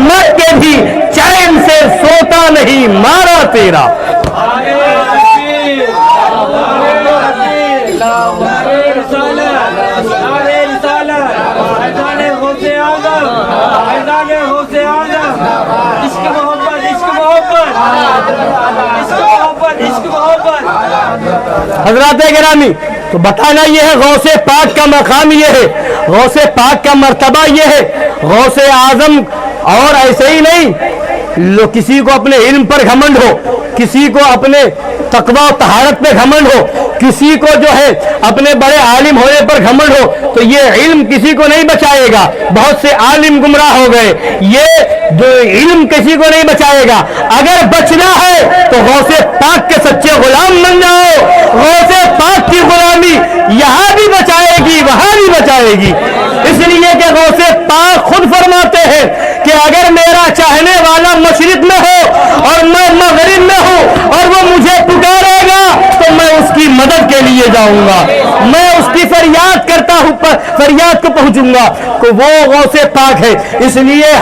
مر کے بھی چین سے سوتا نہیں مارا تیرا۔ حضرات گرامی، تو بتانا یہ ہے غوث پاک کا مقام یہ ہے، غوث پاک کا مرتبہ یہ ہے۔ غوث اعظم اور ایسے ہی نہیں، کسی کو اپنے علم پر گھمنڈ ہو، کسی کو اپنے تقوی و طہارت پہ گھمنڈ ہو، کسی کو جو ہے اپنے بڑے عالم ہونے پر گھمنڈ ہو، تو یہ علم کسی کو نہیں بچائے گا۔ بہت سے عالم گمراہ ہو گئے، یہ علم کسی کو نہیں بچائے گا۔ اگر بچنا ہے تو غوث پاک کے سچے غلام بن جاؤ، غوث پاک کی غلامی یہاں بھی بچائے گی، وہاں بھی بچائے گی۔ اس لیے کہ غوث پاک خود فرماتے ہیں کہ اگر میرا چاہنے والا مشرق میں ہو اور میں مغرب میں ہوں اور وہ مجھے پکارے گا تو میں اس کی مدد کے لیے جاؤں گا، میں اس کی فریاد کرتا ہوں، فریاد کو پہنچوں گا، کہ وہ غوث پاک ہے۔ اس لیے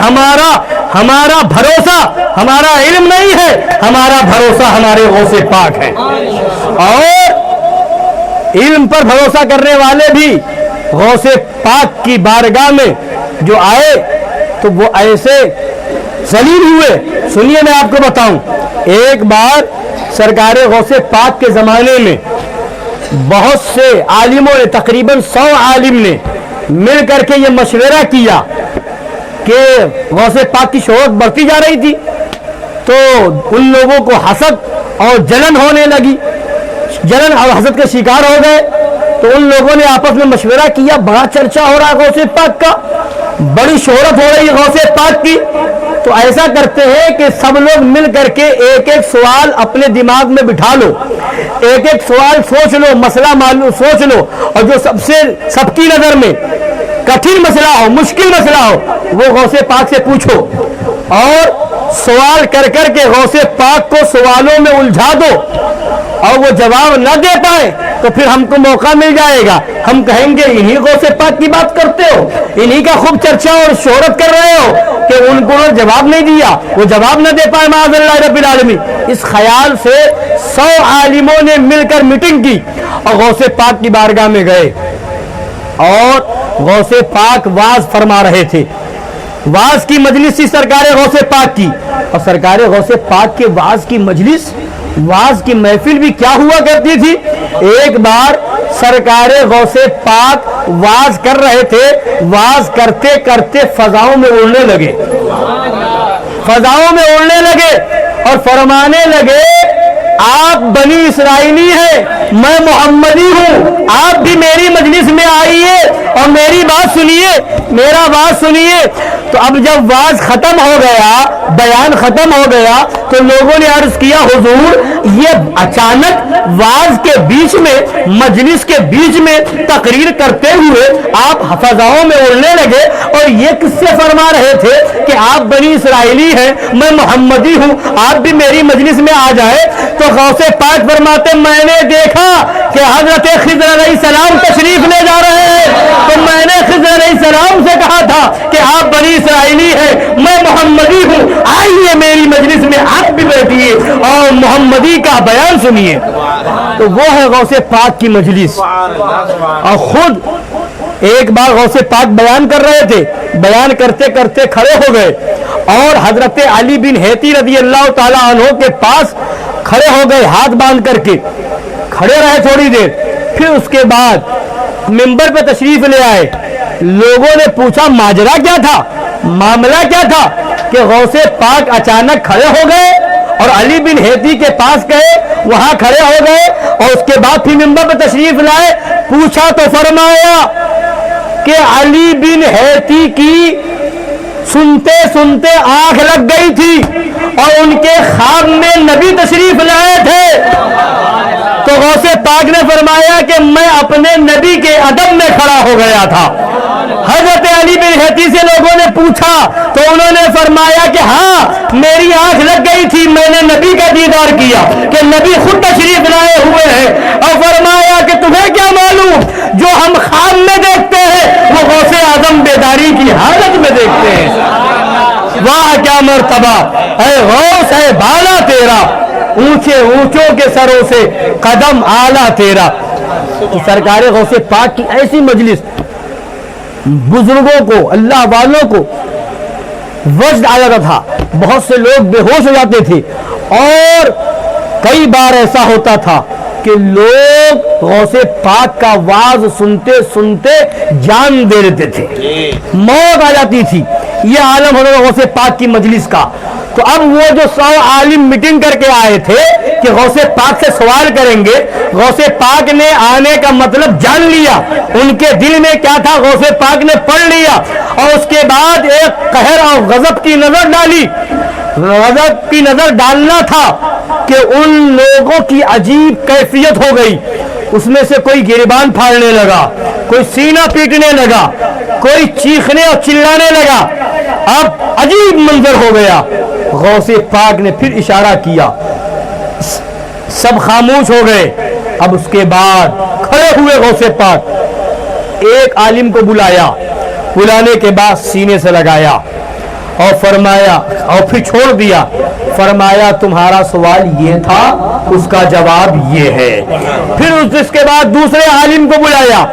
ہمارا بھروسہ ہمارا علم نہیں ہے، ہمارا بھروسہ ہمارے غوث پاک ہے. اور علم پر بھروسہ کرنے والے بھی غوث پاک کی بارگاہ میں جو آئے تو وہ ایسے ذلیل ہوئے. سنیے میں آپ کو بتاؤں، ایک بار سرکار غوث پاک کے زمانے میں بہت سے عالموں نے، تقریباً 100 عالم نے مل کر کے یہ مشورہ کیا کہ غوث پاک کی شہرت بڑھتی جا رہی تھی تو ان لوگوں کو حسد اور جلن ہونے لگی، جلن اور حسد کے شکار ہو گئے. تو ان لوگوں نے آپس میں مشورہ کیا، بڑا چرچا ہو رہا غوث پاک کا، بڑی شہرت ہو رہی غوث پاک کی، تو ایسا کرتے ہیں کہ سب لوگ مل کر کے ایک ایک سوال اپنے دماغ میں بٹھا لو، ایک ایک سوال سوچ لو، مسئلہ معلوم سوچ لو، اور جو سب کی نظر میں کٹھن مسئلہ ہو، مشکل مسئلہ ہو، وہ غوث پاک سے پوچھو اور سوال کر کر کے غوث پاک کو سوالوں میں الجھا دو، اور وہ جواب نہ دے پائے تو پھر ہم کو موقع مل جائے گا، ہم کہیں گے انہی غوث پاک کی بات کرتے ہو، انہی کا خوب چرچا اور شہرت کر رہے ہو کہ ان کو جواب نہیں دیا، وہ جواب نہ دے پائے معاذ اللہ رب العالمین. اس خیال سے 100 عالموں نے مل کر میٹنگ کی اور غوث پاک کی بارگاہ میں گئے اور غوث پاک واز فرما رہے تھے. واز کی مجلس تھی سرکار غوث پاک کی، اور سرکار غوث پاک کے واز کی مجلس، واز کی محفل بھی کیا ہوا کرتی تھی. ایک بار سرکار غوث پاک واز کر رہے تھے، واز کرتے کرتے فضاؤں میں اڑنے لگے، فضاؤں میں اڑنے لگے اور فرمانے لگے آپ بنی اسرائیلی ہیں، میں محمدی ہوں، آپ بھی میری مجلس میں آئیے اور میری بات سنیے، میرا بات سنیے. تو اب جب واز ختم ہو گیا، بیان ختم ہو گیا، تو لوگوں نے عرض کیا حضور یہ اچانک واز کے بیچ میں، مجلس کے بیچ میں تقریر کرتے ہوئے آپ فضاؤں میں اڑنے لگے، اور یہ کس سے فرما رہے تھے کہ آپ بنی اسرائیلی ہیں، میں محمدی ہوں، آپ بھی میری مجلس میں آ جائے. تو غوث پاک فرماتے میں نے دیکھا کہ حضرت خضر علیہ السلام تشریف لے جا رہے ہیں، تو میں نے خضر علیہ السلام سے کہا تھا کہ آپ بنی اسرائیلی ہیں، میں محمدی ہوں، آئیے میری مجلس میں آپ بھی بیٹھیے اور محمدی کا بیان سنیے. تو وہ ہے غوث پاک کی مجلس. اور خود ایک بار غوث پاک بیان کر رہے تھے، بیان کرتے کرتے کھڑے ہو گئے اور حضرت علی بن حیتی رضی اللہ تعالی عنہ کے پاس کھڑے ہو گئے، ہاتھ باندھ کر کے کھڑے رہے تھوڑی دیر. پھر اس کے بعد منبر پہ تشریف لے آئے. لوگوں نے پوچھا ماجرا کیا تھا، معاملہ کیا تھا، کہ غوث پاک اچانک کھڑے ہو گئے اور علی بن حیتی کے پاس گئے، وہاں کھڑے ہو گئے اور اس کے بعد پھر منبر پہ تشریف لائے. پوچھا تو فرمایا کہ علی بن حیتی کی سنتے سنتے آنکھ لگ گئی تھی اور ان کے خواب میں نبی تشریف لائے تھے. تو غوث پاک نے فرمایا کہ میں اپنے نبی کے ادب میں کھڑا ہو گیا تھا. حضرت علی بن حیتی سے لوگوں نے پوچھا تو انہوں نے فرمایا کہ ہاں میری آنکھ لگ گئی تھی، میں نے نبی کا دیدار کیا کہ نبی خود تشریف لائے ہوئے ہیں. اور فرمایا کہ تمہیں کیا معلوم، جو ہم خواب میں دیکھتے ہیں وہ غوث اعظم بیداری کی حالت میں دیکھتے ہیں. واہ کیا مرتبہ، اے غوث ہے بالا تیرا، اونچے اونچوں کے سروں سے قدم آلہ تیرا. تو سرکار غوث پاک کی ایسی مجلس بزرگوں کو، اللہ والوں کو وجد آ جاتا تھا، بہت سے لوگ بے ہوش ہو جاتے تھے، اور کئی بار ایسا ہوتا تھا کہ لوگ غوث پاک کا واز سنتے سنتے جان دے دیتے تھے، موت آ جاتی تھی. یہ عالم ہونا غوث پاک کی مجلس کا. تو اب وہ جو 100 عالم میٹنگ کر کے آئے تھے کہ غوث پاک سے سوال کریں گے، غوث پاک نے آنے کا مطلب جان لیا، ان کے دل میں کیا تھا غوث پاک نے پڑھ لیا، اور اس کے بعد ایک قہر اور غضب کی نظر ڈالی. غضب کی نظر ڈالنا تھا کہ ان لوگوں کی عجیب کیفیت ہو گئی. اس میں سے کوئی گریبان پھاڑنے لگا، کوئی سینہ پیٹنے لگا، کوئی چیخنے اور چلانے لگا. اب عجیب منظر ہو گیا. غوث پاک نے پھر اشارہ کیا، سب خاموش ہو گئے. اب اس کے بعد کھڑے ہوئے غوث پاک، ایک عالم کو بلایا، بلانے کے بعد سینے سے لگایا اور فرمایا اور پھر چھوڑ دیا. فرمایا تمہارا سوال یہ تھا, اس کا جواب یہ ہے. پھر اس کے بعد دوسرے عالم کو بلایا,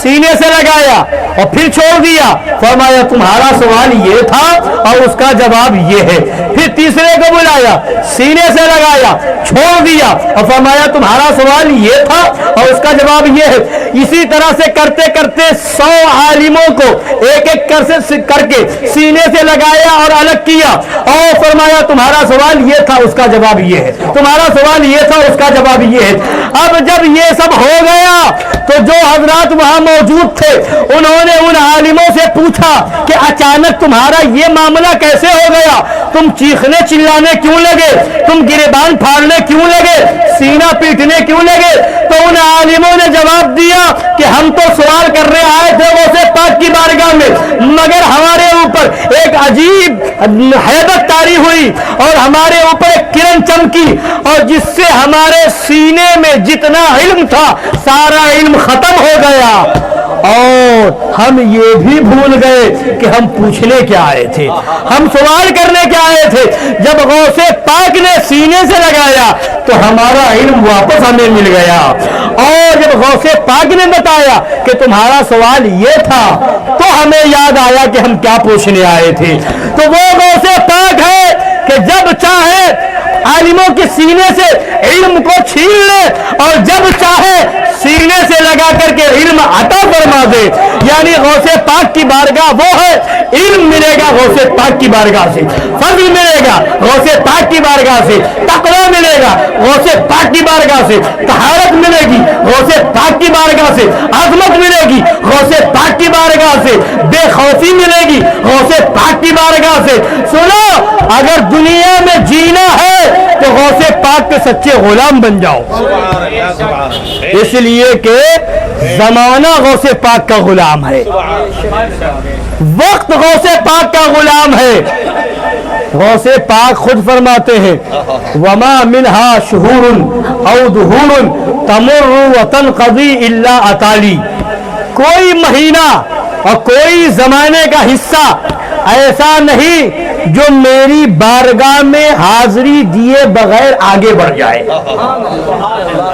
سینے سے لگایا اور پھر چھوڑ دیا. فرمایا تمہارا سوال یہ تھا اور اس کا جواب یہ ہے. پھر تیسرے کو بلایا, سینے سے لگایا, چھوڑ دیا اور فرمایا تمہارا سوال یہ تھا اور اس کا جواب یہ ہے. اسی طرح سے کرتے کرتے 100 عالموں کو ایک ایک کر کے سینے سے لگایا اور الگ کیا اور فرمایا تمہارا سوال یہ تھا, اس کا جواب یہ ہے. تمہارا سوال یہ تھا, اس کا جواب یہ ہے. اب جب یہ سب ہو گیا تو جو حضرات وہاں موجود تھے انہوں نے ان عالموں سے پوچھا کہ اچانک تمہارا یہ معاملہ کیسے ہو گیا, تم چیخنے چلانے کیوں لگے, تم گریبان پھاڑنے کیوں لگے, سینہ پیٹنے کیوں لگے؟ تو ان عالموں نے جواب دیا کہ ہم تو سوال کرنے آئے تھے غوث پاک کی بارگاہ میں, مگر ہمارے اوپر ایک عجیب ہیبت طاری ہوئی اور ہمارے اوپر ایک کرن چمکی اور جس سے ہمارے سینے میں جتنا علم تھا سارا علم ختم ہو گیا اور ہم یہ بھی بھول گئے کہ ہم پوچھنے کیا آئے تھے, ہم سوال کرنے کیا آئے تھے. جب غوث پاک نے سینے سے لگایا تو ہمارا علم واپس ہمیں مل گیا اور جب غوث پاک نے بتایا کہ تمہارا سوال یہ تھا تو ہمیں یاد آیا کہ ہم کیا پوچھنے آئے تھے. تو وہ غوث پاک ہے کہ جب چاہے عالموں کے سینے سے علم کو چھین لے اور جب چاہے سینے سے لگا کر کے علم عطا فرما دے. یعنی غوث پاک کی بارگاہ وہ ہے, علم ملے گا غوث پاک کی بارگاہ سے, فضل ملے گا غوث پاک کی بارگاہ سے, تقوی ملے گا غوث پاک کی بارگاہ سے, طہارت ملے گی غوث پاک کی بارگاہ سے, عظمت ملے گی غوث پاک کی بارگاہ سے, بے خوفی ملے گی غوث پاک کی بارگاہ سے. سنو, اگر دنیا میں جینا ہے تو غوث پاک کے سچے غلام بن جاؤ, اس لیے کہ زمانہ غوث پاک کا غلام ہے, وقت غوث پاک کا غلام ہے. غوث پاک خود فرماتے ہیں وما منہا شہور او دہور تمر وتنقضی الا اتالی, کوئی مہینہ اور کوئی زمانے کا حصہ ایسا نہیں جو میری بارگاہ میں حاضری دیے بغیر آگے بڑھ جائے.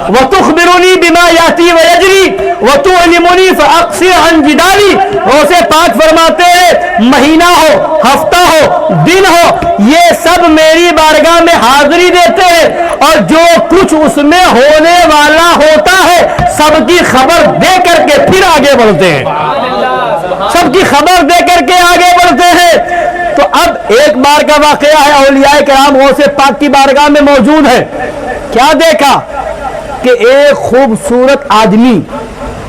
وَتُخْبِرُنِي بِمَا يَأْتِي وَيَجْرِي وَتُعْلِمُنِي فَأَقْصِرْ عَنْ جِدَالِي. غوث پاک فرماتے ہیں مہینہ ہو, ہفتہ ہو, دن ہو, یہ سب میری بارگاہ میں حاضری دیتے ہیں اور جو کچھ اس میں ہونے والا ہوتا ہے سب کی خبر دے کر کے پھر آگے بڑھتے ہیں, سب کی خبر دے کر کے آگے بڑھتے ہیں. تو اب ایک بار کا واقعہ ہے, اولیاء کرام غوث پاک کی بارگاہ میں موجود ہے. کیا دیکھا کہ ایک خوبصورت آدمی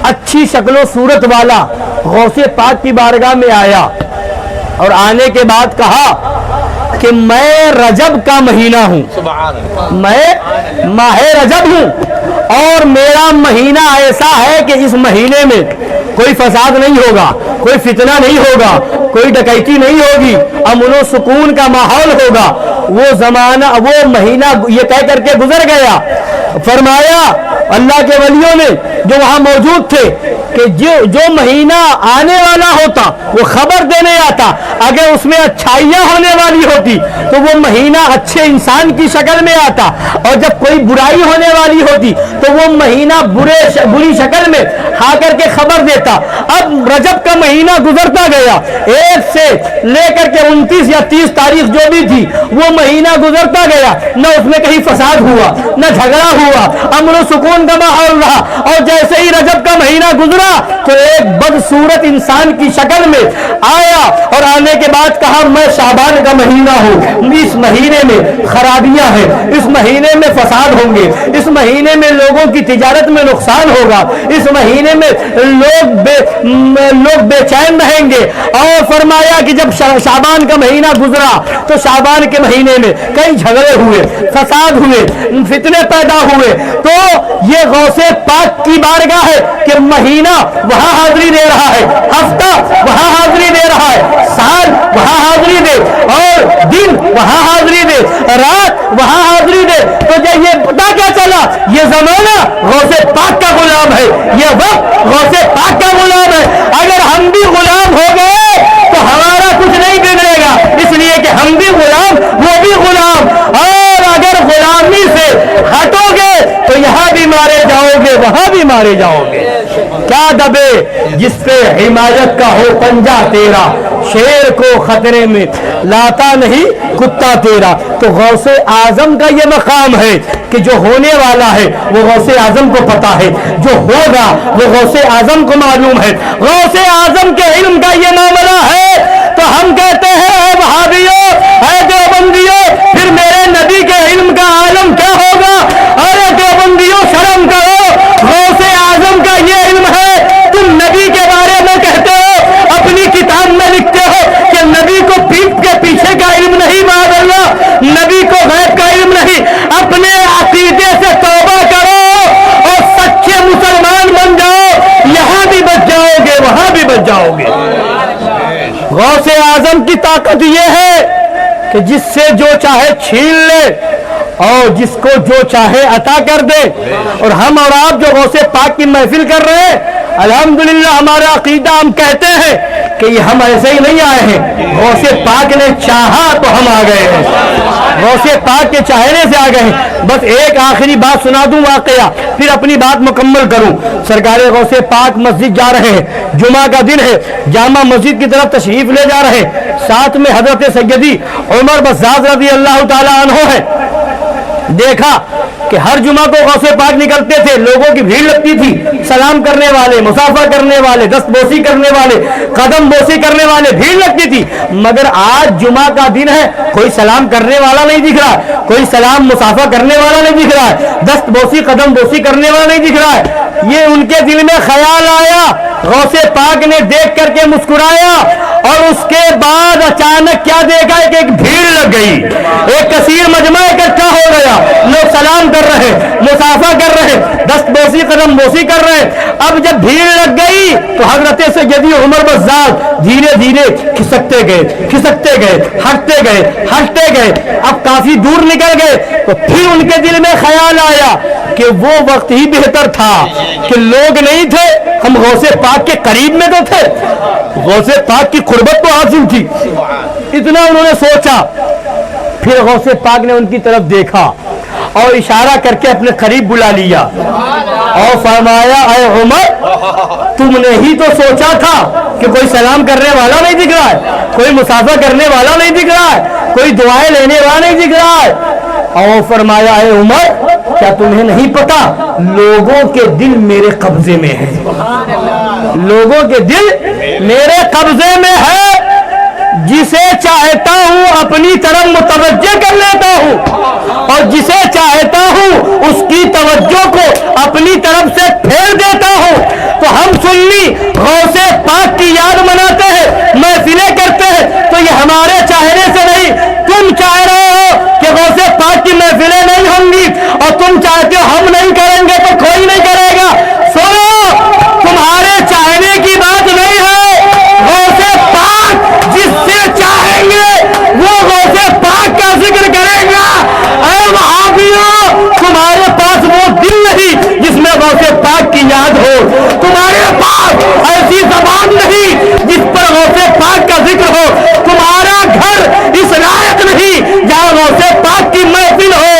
اچھی شکل و صورت والا غوث پاک کی بارگاہ میں آیا اور آنے کے بعد کہا کہ میں رجب کا مہینہ ہوں, میں ماہ رجب ہوں اور میرا مہینہ ایسا ہے کہ اس مہینے میں کوئی فساد نہیں ہوگا, کوئی فتنہ نہیں ہوگا, کوئی ڈکیتی نہیں ہوگی, امن و سکون کا ماحول ہوگا. وہ زمانہ, وہ مہینہ یہ کہہ کر کے گزر گیا. فرمایا اللہ کے ولیوں نے جو وہاں موجود تھے کہ جو مہینہ آنے والا ہوتا وہ خبر دینے آتا, اگر اس میں اچھائیاں ہونے والی ہوتی تو وہ مہینہ اچھے انسان کی شکل میں آتا اور جب کوئی برائی ہونے والی ہوتی تو وہ مہینہ بری شکل میں آ کر کے خبر دیتا. اب رجب کا مہینہ گزرتا گیا, 1 سے لے کر کے 29 یا 30 تاریخ جو بھی تھی وہ مہینہ گزرتا گیا, نہ اس میں کہیں فساد ہوا, نہ جھگڑا ہوا, امن و سکون کا ماحول رہا. اور جیسے ہی رجب کا مہینہ گزرا تو ایک بدصورت انسان کی شکل میں آیا اور آنے کے بعد کہا میں شعبان کا مہینہ ہوں, اس مہینے میں خرابیاں ہیں, اس مہینے میں فساد ہوں گے, اس مہینے میں لوگوں کی تجارت میں نقصان ہوگا, اس مہینے میں لوگ بے چین رہیں گے. اور فرمایا کہ جب شعبان کا مہینہ گزرا تو شعبان کے مہینے میں کئی جھگڑے ہوئے, فساد ہوئے, فتنے پیدا ہوئے. تو یہ غوث پاک کی بارگاہ ہے کہ مہینہ وہاں حاضری دے رہا ہے, ہفتہ وہاں حاضری دے رہا ہے, سال وہاں حاضری دے اور دن وہاں حاضری دے, رات وہاں حاضری دے. تو جب یہ پتا کیا چلا یہ زمانہ غوث پاک کا غلام ہے, یہ وقت غوث پاک کا غلام ہے. اگر ہم بھی غلام ہو گئے تو ہمارا کچھ نہیں بگڑے گا, اس لیے مارے جاؤ گے. کیا دبے جس پہ حمایت کا ہو پنجہ تیرا, شیر کو خطرے میں لاتا نہیں کتا تیرا. تو غوث اعظم کا یہ مقام ہے کہ جو ہونے والا ہے وہ غوث اعظم کو پتا ہے, جو ہوگا وہ غوث اعظم کو معلوم ہے. غوث اعظم کے علم کا یہ معاملہ ہے تو ہم کہتے ہیں اے وہابیوں, اے دیوبندیوں, پھر میرے نبی کے علم کا عالم کیا ہوگا؟ ارے دیوبندیوں شرم کرو, غوث اعظم کا یہ علم ہے. تم نبی کے بارے میں کہتے ہو, اپنی کتاب میں لکھتے ہو کہ نبی کو پیٹھ کے پیچھے کا علم نہیں, معاذ اللہ, نبی کو غیب کا علم نہیں. اپنے عقیدے سے توبہ کرو اور سچے مسلمان بن جاؤ, یہاں بھی بچ جاؤ گے وہاں بھی بچ جاؤ گے. غوث اعظم کی طاقت یہ ہے کہ جس سے جو چاہے چھین لے اور جس کو جو چاہے عطا کر دے. اور ہم اور آپ جو غوث پاک کی محفل کر رہے ہیں, الحمدللہ ہمارا عقیدہ, ہم کہتے ہیں کہ یہ ہم ایسے ہی نہیں آئے ہیں, غوث پاک نے چاہا تو ہم آ گئے ہیں, غوث پاک کے چاہنے سے آ گئے ہیں. بس ایک آخری بات سنا دوں واقعہ, پھر اپنی بات مکمل کروں. سرکار غوث پاک مسجد جا رہے ہیں, جمعہ کا دن ہے, جامع مسجد کی طرف تشریف لے جا رہے ہیں. ساتھ میں حضرت سیدی عمر بزاز رضی اللہ تعالی عنہ ہے. دیکھا کہ ہر جمعہ کو غوث پاک نکلتے تھے, لوگوں کی بھیڑ لگتی تھی, سلام کرنے والے, مسافہ کرنے والے, دست بوسی کرنے والے, قدم بوسی کرنے والے, بھیڑ لگتی تھی. مگر آج جمعہ کا دن ہے, کوئی سلام کرنے والا نہیں دکھ رہا ہے, کوئی سلام مسافہ کرنے والا نہیں دکھ رہا ہے, دست بوسی قدم بوسی کرنے والا نہیں دکھ رہا ہے. یہ ان کے دل میں خیال آیا, غوث پاک نے دیکھ کر کے مسکرایا, اور اس کے بعد اچانک کیا دیکھا کہ ایک بھیڑ لگ گئی, ایک کثیر مجمع اکٹھا ہو گیا, لوگ سلام کر رہے, مسافہ کر رہے, دست بوسی قدم بوسی کر رہے. اب جب بھیڑ لگ گئی تو حضرت سیدی عمر بزاز دھیرے دھیرے کھسکتے گئے, کھسکتے گئے, ہٹتے گئے, ہٹتے گئے. اب کافی دور نکل گئے تو پھر ان کے دل میں خیال آیا کہ وہ وقت ہی بہتر تھا کہ لوگ نہیں تھے, ہم غوث پاک کے قریب میں تو تھے, غوث پاک کی قربت تو حاصل تھی. اتنا انہوں نے سوچا. پھر غوث پاک نے ان کی طرف دیکھا اور اشارہ کر کے اپنے قریب بلا لیا اور فرمایا, اے عمر, تم نے ہی تو سوچا تھا کہ کوئی سلام کرنے والا نہیں دکھ رہا ہے, کوئی مسافہ کرنے والا نہیں دکھ رہا ہے, کوئی دعائیں لینے والا نہیں دکھ رہا ہے. اور فرمایا, اے عمر, کیا تمہیں نہیں پتا لوگوں کے دل میرے قبضے میں ہے, لوگوں کے دل میرے قبضے میں ہے, جسے چاہتا ہوں اپنی طرف متوجہ کر لیتا ہوں اور جسے چاہتا ہوں اس کی توجہ کو اپنی طرف سے پھیر دیتا ہوں. تو ہم سنی غوث پاک کی یاد مناتے ہیں, محفلیں کرتے ہیں, تو یہ ہمارے چاہنے سے نہیں, تم چاہ رہے ہو کہ غوث پاک کی محفلیں نہیں ہوں گی, اور تم چاہتے ہو ہم نہیں کریں گے تو کوئی نہیں کرے گا. سنو, تمہارے چاہنے کی بات نہیں ہے, غوث پاک جس سے چاہیں گے وہ غوث پاک کا ذکر کرے گا. اے وہابیوں, تمہارے پاس وہ دل نہیں جس میں غوث پاک کی یاد ہو, تمہارے پاس ایسی زبان نہیں جس پر غوث پاک کا ذکر ہو, تمہارا گھر اس لائق نہیں جہاں غوث پاک کی محفل ہو.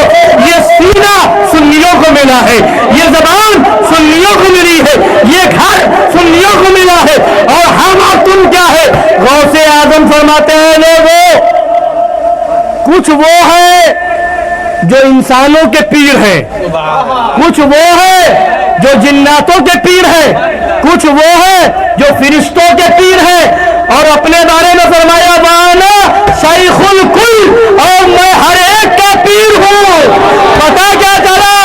یہ سینہ سنیوں کو ملا ہے, یہ زبان سنیوں کو ملی ہے, یہ گھر سنیوں کو ملا ہے, اور ہم اور تم کیا ہے. غوث اعظم فرماتے ہیں, لوگوں, کچھ وہ ہے جو انسانوں کے پیر ہیں, کچھ وہ ہے جو جناتوں کے پیر ہیں, کچھ وہ ہے جو فرشتوں کے پیر ہیں. اور اپنے بارے میں فرمایا, وانا شیخ الکل, اور میں ہر ایک کا پیر ہوں. پتہ کیا چلا,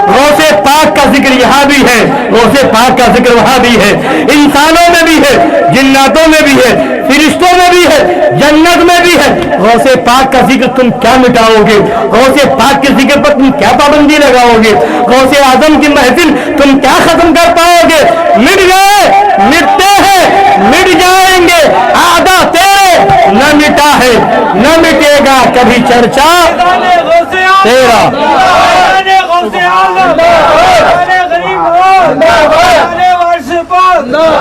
غوث پاک کا ذکر یہاں بھی ہے, غوث پاک کا ذکر وہاں بھی ہے, انسانوں میں بھی ہے, جناتوں میں بھی ہے, فرشتوں میں بھی ہے, جنت میں بھی ہے. غوث پاک کا ذکر تم کیا مٹاؤ گے, غوث پاک کے ذکر پر تم کیا پابندی لگاؤ گے, غوث اعظم کی محفل تم کیا ختم کر پاؤ گے. مٹ گئے, مٹتے ہیں, مٹ جائیں گے, آدھا تیرے, نہ مٹا ہے نہ مٹے گا کبھی چرچا تیرا.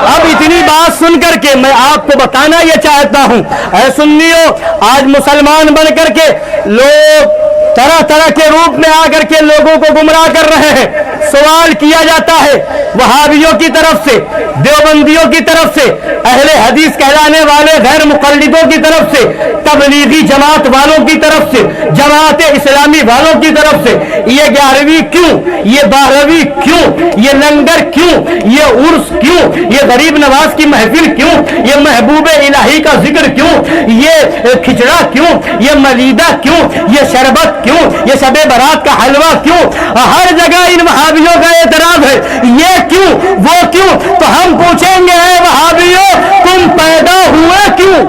اب اتنی بات سن کر کے میں آپ کو بتانا یہ چاہتا ہوں, اے سنیو, آج مسلمان بن کر کے لوگ طرح طرح کے روپ میں آ کر کے لوگوں کو گمراہ کر رہے ہیں. سوال کیا جاتا ہے وہابیوں کی طرف سے، دیوبندیوں کی طرف سے، اہل حدیث کہلانے والے غیر مقلدوں کی طرف سے، تبلیغی جماعت والوں کی طرف سے، جماعت اسلامی والوں کی طرف سے، یہ 11ویں کیوں، یہ 12ویں کیوں، یہ لنگر کیوں، یہ عرس کیوں، یہ غریب نواز کی محفل کیوں، یہ محبوب الہی کا ذکر کیوں، یہ کھچڑا کیوں، یہ ملیدہ کیوں، یہ شربت کیوں، یہ شب برات کا حلوہ کیوں؟ ہر جگہ ان وہابیوں کا اعتراض ہے، یہ کیوں، وہ کیوں؟ تو ہم پوچھیں گے اے وہابیوں، تم پیدا ہوئے کیوں؟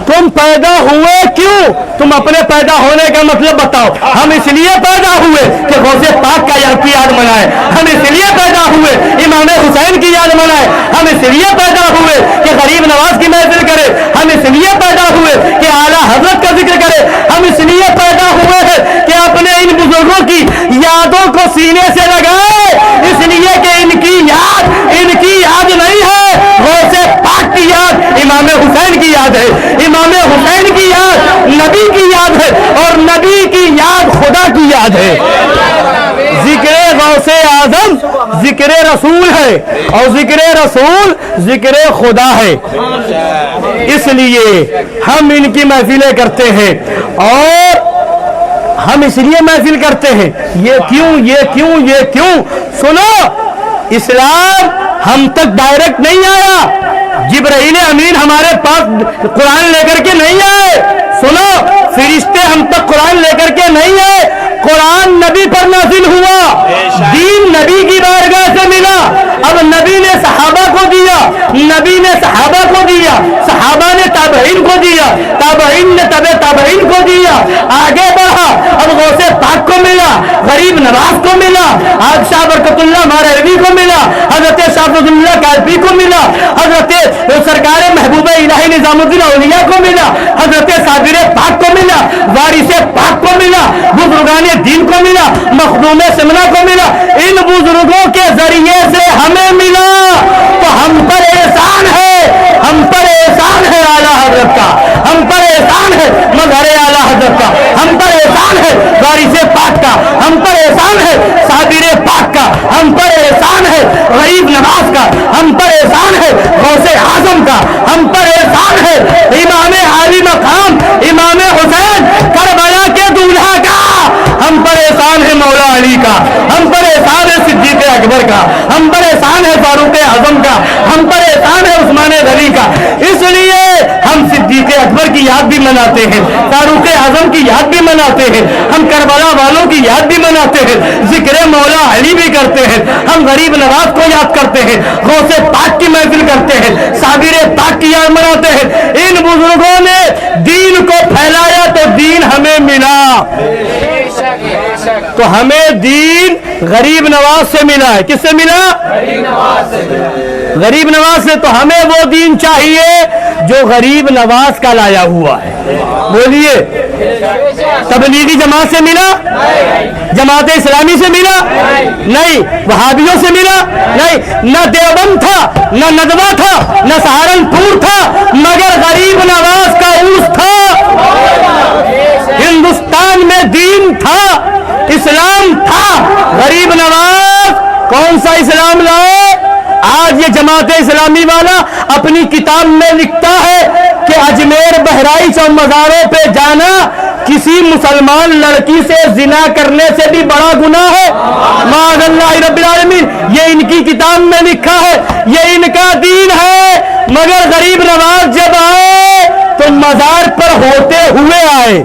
تم پیدا ہوئے کیوں؟ تم اپنے پیدا ہونے کا مطلب بتاؤ۔ ہم اس لیے پیدا ہوئے کہ غوث پاک کا کی یاد منائے، ہم اس لیے پیدا ہوئے امام حسین کی یاد منائے، ہم اس لیے پیدا ہوئے کہ غریب نواز کی محفل کرے، ہم اس لیے پیدا ہوئے کہ اعلیٰ حضرت کا ذکر کرے، ہم اس لیے پیدا ہوئے ہیں کہ اپنے ان بزرگوں کی یادوں کو سینے سے لگائے، اس لیے کہ ان کی یاد نہیں ہے، غوث پاک کی یاد امام حسین کی یاد ہے، امام حسین کی یاد نبی کی یاد ہے، اور نبی کی یاد خدا کی یاد ہے۔ ذکر غوث اعظم ذکر رسول ہے، اور ذکر رسول ذکر خدا ہے، اس لیے ہم ان کی محفلیں کرتے ہیں، اور ہم اس لیے محفل کرتے ہیں۔ یہ کیوں سنو، اسلام ہم تک ڈائریکٹ نہیں آیا، جبرائیل امین ہمارے پاس قرآن لے کر کے نہیں آئے، سنو، فرشتے ہم تک قرآن لے کر کے نہیں آئے، قرآن نبی پر نازل ہوا، دین نبی کی بارگاہ سے ملا، اب نبی نے صحابہ کو دیا، نبی نے صحابہ کو دیا، صحابہ نے تابعین کو دیا، تابعین نے تابعین کو دیا، آگے بڑھا، اب غوث پاک کو ملا، غریب نواز کو ملا، آج شاہ برکت اللہ مارروی کو ملا، حضرت شاہ فضل اللہ کاشفی کو ملا، حضرت سرکار محبوب الہی نظام الدین اولیاء کو ملا، حضرت صابر پاک کو ملا، وارث پاک کو ملا، بزرگان دین کو ملا، مخدوم سمنا کو ملا، ان بزرگوں کے ذریعے سے ہمیں ملا، تو ہم پر احسان ہے، ہم پر احسان ہے اعلیٰ حضرت کا، ہم پر احسان ہے مظہر اعلیٰ حضرت کا، ہم پر احسان ہے وارث پاک کا، ہم پر احسان ہے صابر پاک کا، ہم پر احسان ہے غریب نواز کا، ہم پر احسان ہے غوث اعظم کا، ہم پر احسان ہے امام عالی مقام امام حسین کربلا کے دولہا کا، ہم پر احسان ہے مولا علی کا، ہم پر احسان ہے صدیق اکبر کا، ہم پر احسان ہے فاروق اعظم کا، ہم پر احسان ہے عثمان غنی کا، اس لیے ہم صدیق اکبر کی یاد بھی مناتے ہیں، فاروق اعظم کی یاد بھی مناتے ہیں، ہم کربلا والوں کی یاد بھی مناتے ہیں، ذکر مولا علی بھی کرتے ہیں، ہم غریب نواز کو یاد کرتے ہیں، غوث پاک کی محفل کرتے ہیں، صابر پاک کی یاد مناتے ہیں۔ ان بزرگوں نے دین کو پھیلایا تو دین ہمیں ملا، تو ہمیں دین غریب نواز سے ملا ہے، کس سے ملا؟ غریب نواز سے، تو ہمیں وہ دین چاہیے جو غریب نواز کا لایا ہوا ہے، بولیے۔ تبلیغی جماعت سے ملا؟ جماعت اسلامی سے ملا؟ نہیں۔ وہابیوں سے ملا؟ نہیں۔ نہ دیوبند تھا، نہ ندوہ تھا، نہ سہارنپور تھا، مگر غریب نواز کا عرس تھا۔ ہندوستان میں دین تھا، اسلام تھا، غریب نواز کون سا اسلام لائے؟ آج یہ جماعت اسلامی والا اپنی کتاب میں لکھتا ہے کہ اجمیر بہرائچ اور مزاروں پہ جانا کسی مسلمان لڑکی سے زنا کرنے سے بھی بڑا گناہ ہے، معاذ اللہ رب العالمین، یہ ان کی کتاب میں لکھا ہے، یہ ان کا دین ہے۔ مگر غریب نواز جب آئے تو مزار پر ہوتے ہوئے آئے،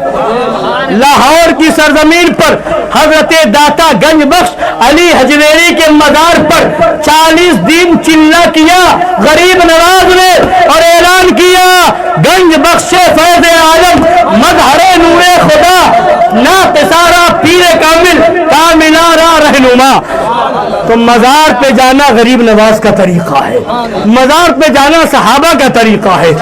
لاہور کی سرزمین پر حضرت داتا گنج بخش علی حجویری کے مزار پر 40 دن چلہ کیا غریب نواز نے، اور اعلان کیا گنج بخش فیض عالم مظہر نور خدا ناقصارا پیر کامل کاملارا رہنما۔ تو مزار پہ جانا غریب نواز کا طریقہ ہے، مزار پہ جانا صحابہ کا طریقہ ہے،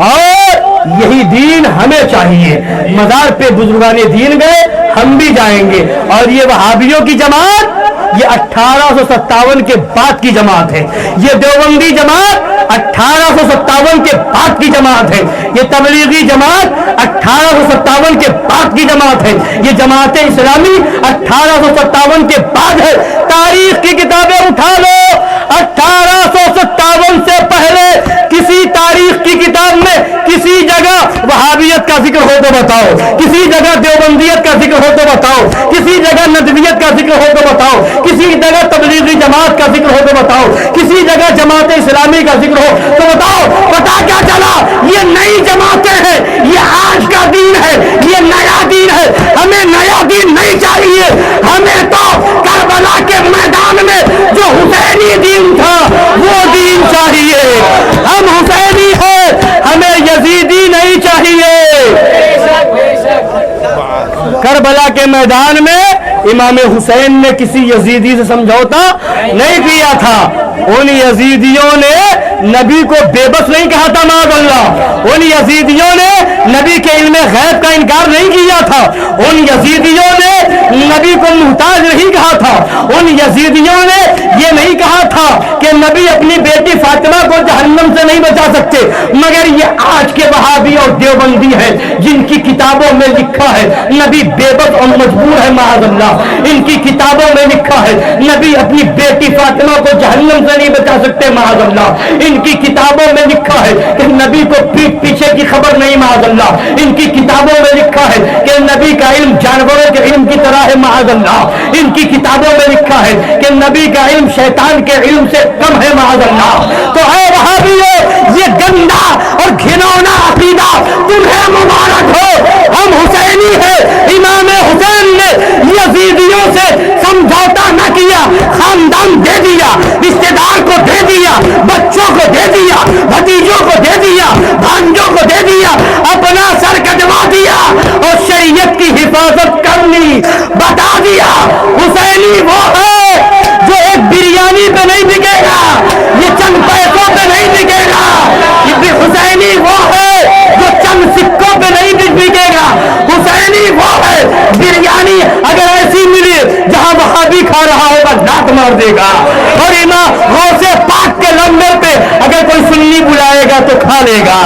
اور یہی دین ہمیں چاہیے۔ مزار پہ بزرگان دین گئے، ہم بھی جائیں گے۔ اور یہ وہابیوں کی جماعت یہ 1857 کے بعد کی جماعت ہے، یہ دیوبندی جماعت 1857 کے بعد کی جماعت ہے. یہ تبلیغی جماعت 1857 کے بعد کی جماعت ہے. یہ جماعت اسلامی 1857 کے بعد ہے. تاریخ کی کتابیں اٹھا لو, 1857 سے پہلے کسی تاریخ کی کتاب میں کسی جگہ وہابیت کا ذکر ہو تو بتاؤ, کسی جگہ دیوبندیت کا ذکر ہو تو بتاؤ, کسی جگہ ندویت کا ذکر ہو تو بتاؤ, کسی جگہ تبلیغی جماعت کا ذکر ہو تو بتاؤ, کسی جگہ جماعت اسلامی کا ذکر ہو تو بتاؤ. پتا کیا چلا؟ یہ نئی جماعتیں ہیں, یہ آج کا دین ہے, یہ نیا دین ہے. ہمیں نیا دین نہیں چاہیے, ہمیں تو کربلا کے میدان میں جو حسینی دین تھا وہ دین چاہیے. ہم حسینی ہیں, ہمیں یزیدی نہیں چاہیے. کربلا کے میدان میں امام حسین نے کسی یزیدی سے سمجھوتا نہیں کیا تھا. ان یزیدیوں نے نبی کو بے بس نہیں کہا تھا معاذ اللہ. ان یزیدیوں نے نبی کے علم غیب کا انکار نہیں کیا تھا. ان یزیدیوں نے نبی کو محتاج نہیں کہا تھا. ان یزیدیوں نے یہ نہیں کہا تھا کہ نبی اپنی بیٹی فاطمہ کو جہنم سے نہیں بچا سکتے. مگر یہ آج کے وہابی اور دیوبندی ہیں جن کی کتابوں میں لکھا ہے نبی بے بس اور مجبور ہے معاذ اللہ. ان کی کتابوں میں لکھا ہے نبی اپنی بیٹی فاطمہ کو جہنم سے نہیں بچا سکتے معاذ اللہ. ان کی کتابوں میں لکھا ہے کہ نبی کو پیٹ پیچھے کی خبر نہیں معاذ اللہ. ان کی کتابوں میں لکھا ہے کہ نبی کا علم جانوروں کے علم کی طرح ہے معاذ اللہ. ان کی کتابوں میں لکھا ہے کہ نبی کا علم شیطان کے علم سے کم ہے معاذ اللہ. تو اے وہابیو, یہ گندا اور گھنونا عقیدہ تمہیں مبارک ہو. ہم حسینی ہیں. امام حسین نے یزیدیوں سے سمجھوتا نہ کیا, خاندان دے دیا, رشتہ دار کو دے دیا, بچوں کو دے دیا, بھتیجوں کو دے دیا, بھانجوں کو دے دیا, اپنا سر کٹوا دیا اور شریعت کی حفاظت کر لی. بتا دیا حسینی وہ ہے جو ایک بریانی پہ نہیں بکے گا, یہ چند پیسوں پہ نہیں بکے گا. یہ حسینی وہ ہے جو چند سکوں پہ نہیں بکے گا. حسینی وہ ہے بریانی اگر ایسی ملی جہاں وہابی کھا رہا ہوگا دانت مار دے گا. اور امام غوث پاک کے لمبے پہ اگر کوئی سنی بلائے گا تو کھا لے گا.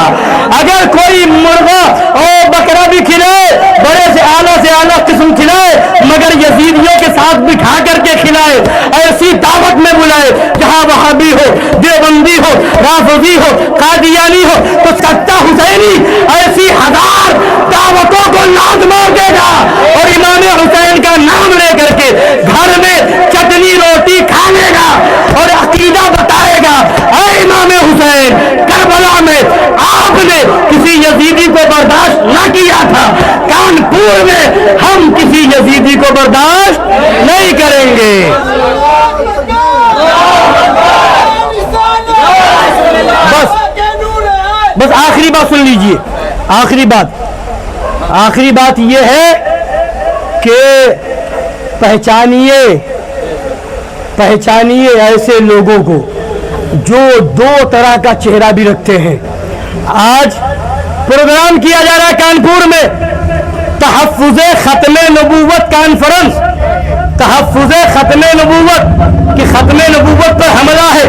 اگر کوئی مرغا اور بکرا بھی کھلائے, بڑے سے اعلیٰ قسم کھلائے, مگر یزیدیوں کے ساتھ بٹھا کر کے کھلائے, ایسی دعوت میں بلائے جہاں وہابی ہو, دیوبندی ہو, رافضی ہو, قادیانی ہو, تو سچا حسینی ایسی 1000 دعوتوں کو لاد مار دے گا اور امام حسین کا نام لے کر کے گھر میں چٹنی روٹی کھا لے گا اور عقیدہ بتائے گا. اے امام حسین, کربلا میں آپ نے کسی یزیدی کو برداشت نہ کیا تھا, کانپور میں ہم کسی یزیدی کو برداشت نہیں کریں گے. بس آخری بات سن لیجئے. آخری بات یہ ہے کہ پہچانیے ایسے لوگوں کو جو 2 طرح کا چہرہ بھی رکھتے ہیں. آج پروگرام کیا جا رہا ہے کانپور میں, تحفظ ختم نبوت کانفرنس. تحفظ ختم نبوت کہ ختم نبوت پر حملہ ہے.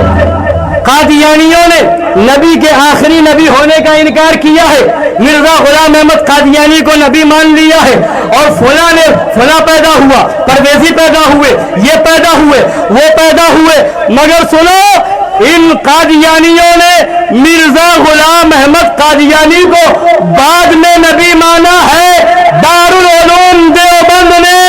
قادیانیوں نے نبی کے آخری نبی ہونے کا انکار کیا ہے. مرزا غلام احمد قادیانی کو نبی مان لیا ہے, اور فلاں پیدا ہوا, پرویزی پیدا ہوئے, یہ پیدا ہوئے, وہ پیدا ہوئے. مگر سنو, ان قادیانیوں نے مرزا غلام احمد قادیانی کو بعد میں نبی مانا ہے. دارالعلوم دیوبند نے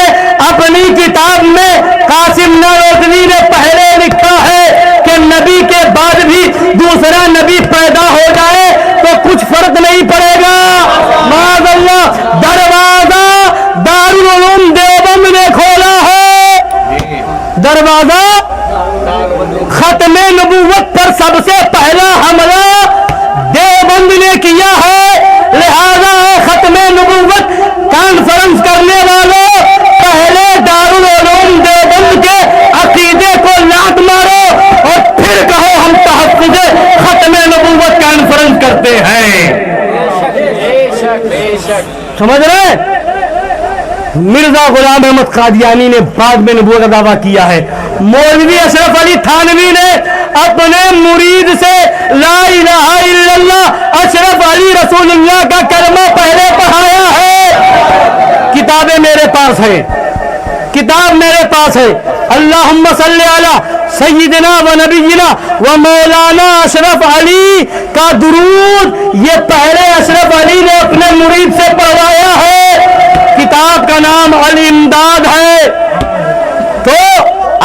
اپنی کتاب میں قاسم نانوتوی نے پہلے لکھا ہے کہ نبی کے بعد بھی دوسرا نبی پیدا ہو جائے تو کچھ فرق نہیں پڑے گا. معاذ اللہ, دروازہ دارالعلوم دیوبند نے کھولا ہے. دروازہ ختم نبوت پر سب سے پہلا حملہ دیوبند نے کیا ہے. لہذا ختم نبوت کانفرنس کرنے والوں, پہلے دارالعلوم دیوبند کے عقیدے کو لات مارو اور پھر کہو ہم تحفظ ختم نبوت کانفرنس کرتے ہیں. سمجھ رہے؟ مرزا غلام احمد قادیانی نے بعد میں نبوت کا دعویٰ کیا ہے. مولوی اشرف علی تھانوی نے اپنے مرید سے لا الہ الا اللہ اشرف علی رسول اللہ کا کلمہ پہلے پڑھایا ہے. کتابیں میرے پاس ہیں, کتاب میرے پاس ہے. اللہم صلی علی سیدنا و نبینا و مولانا اشرف علی کا درود یہ پہلے اشرف علی نے اپنے مرید سے پڑھوایا ہے. کتاب کا نام الامداد ہے. تو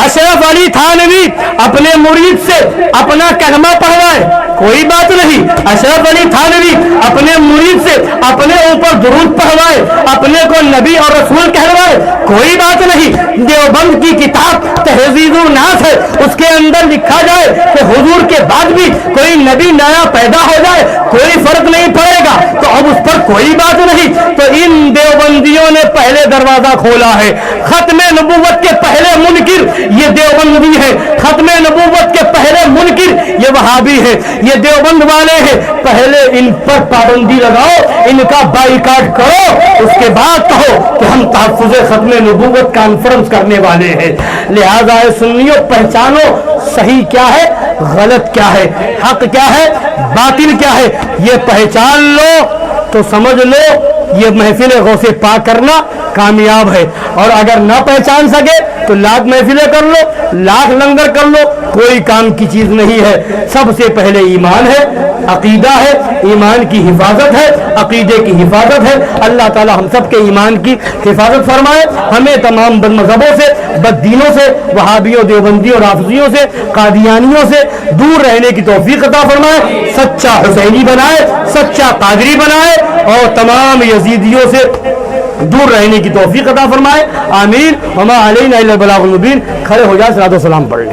اشرف علی تھانوی اپنے مرید سے اپنا کلمہ پڑھوائے, کوئی بات نہیں. اشرف علی تھانوی اپنے مرید سے اپنے اوپر درود پڑھوائے, اپنے کو نبی اور رسول کہلوائے, کوئی بات نہیں. دیوبند کی کتاب تہذیب الناس ہے, اس کے اندر لکھا جائے کہ حضور کے بعد بھی کوئی نبی نیا پیدا ہو جائے کوئی فرق نہیں پڑے گا, تو اب اس پر کوئی بات نہیں. تو ان دیوبندیوں نے پہلے دروازہ کھولا ہے. ختم نبوت کے پہلے منکر یہ دیوبندی ہے, ختم نبوت کے پہلے منکر یہ وہابی ہے, یہ دیوبند والے ہیں. پہلے ان پر پابندی لگاؤ, ان کا بائیکاٹ کرو, اس کے بعد کہو کہ ہم تحفظ ختم نبوت کانفرنس کرنے والے ہیں. لہذا سنیوں پہچانو صحیح کیا ہے, غلط کیا ہے, حق کیا ہے, باطل کیا ہے. یہ پہچان لو تو سمجھ لو یہ محفل غوث پاک کرنا کامیاب ہے. اور اگر نہ پہچان سکے تو لاکھ محفلیں کر لو, لاکھ لنگر کر لو, کوئی کام کی چیز نہیں ہے. سب سے پہلے ایمان ہے, عقیدہ ہے, ایمان کی حفاظت ہے, عقیدے کی حفاظت ہے. اللہ تعالی ہم سب کے ایمان کی حفاظت فرمائے. ہمیں تمام بد مذہبوں سے, بد دینوں سے, وہابیوں, دیوبندیوں, رافضیوں سے, قادیانیوں سے دور رہنے کی توفیق عطا فرمائے. سچا حسینی بنائے, سچا قادری بنائے, اور تمام یزیدیوں سے دور رہنے کی توفیق عطا فرمائے. آمین. وما علینا الا البلاغ المبین. کھڑے ہو جائے, صلاۃ و سلام پڑھ لیں.